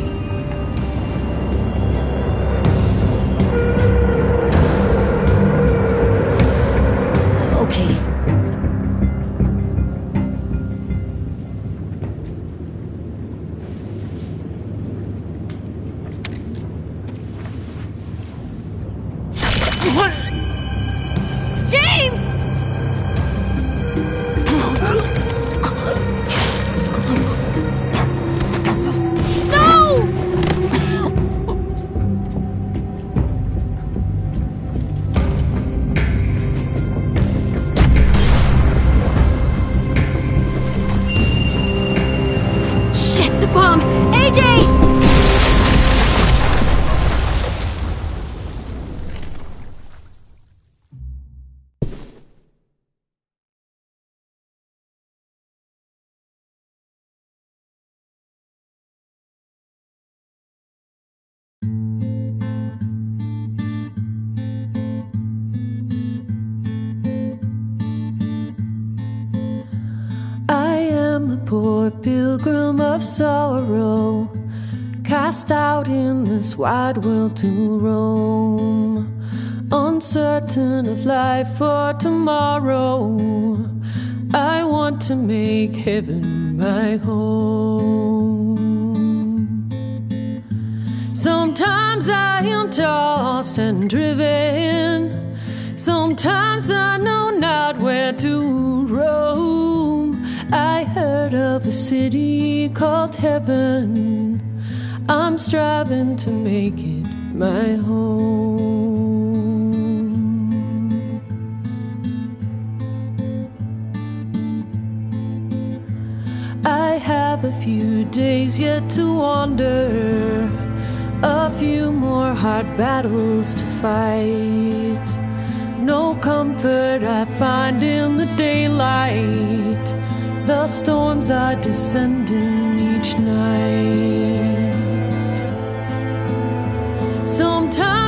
Okay. James! No! Shit, the bomb! AJ! I am a poor pilgrim of sorrow, cast out in this wide world to roam, uncertain of life for tomorrow. I want to make heaven my home. Sometimes I am tossed and driven, sometimes I know not where to roam. I heard of a city called heaven, I'm striving to make it my home. I have a few days yet to wander, a few more hard battles to fight. No comfort I find in the daylight, the storms are descending each night. Sometimes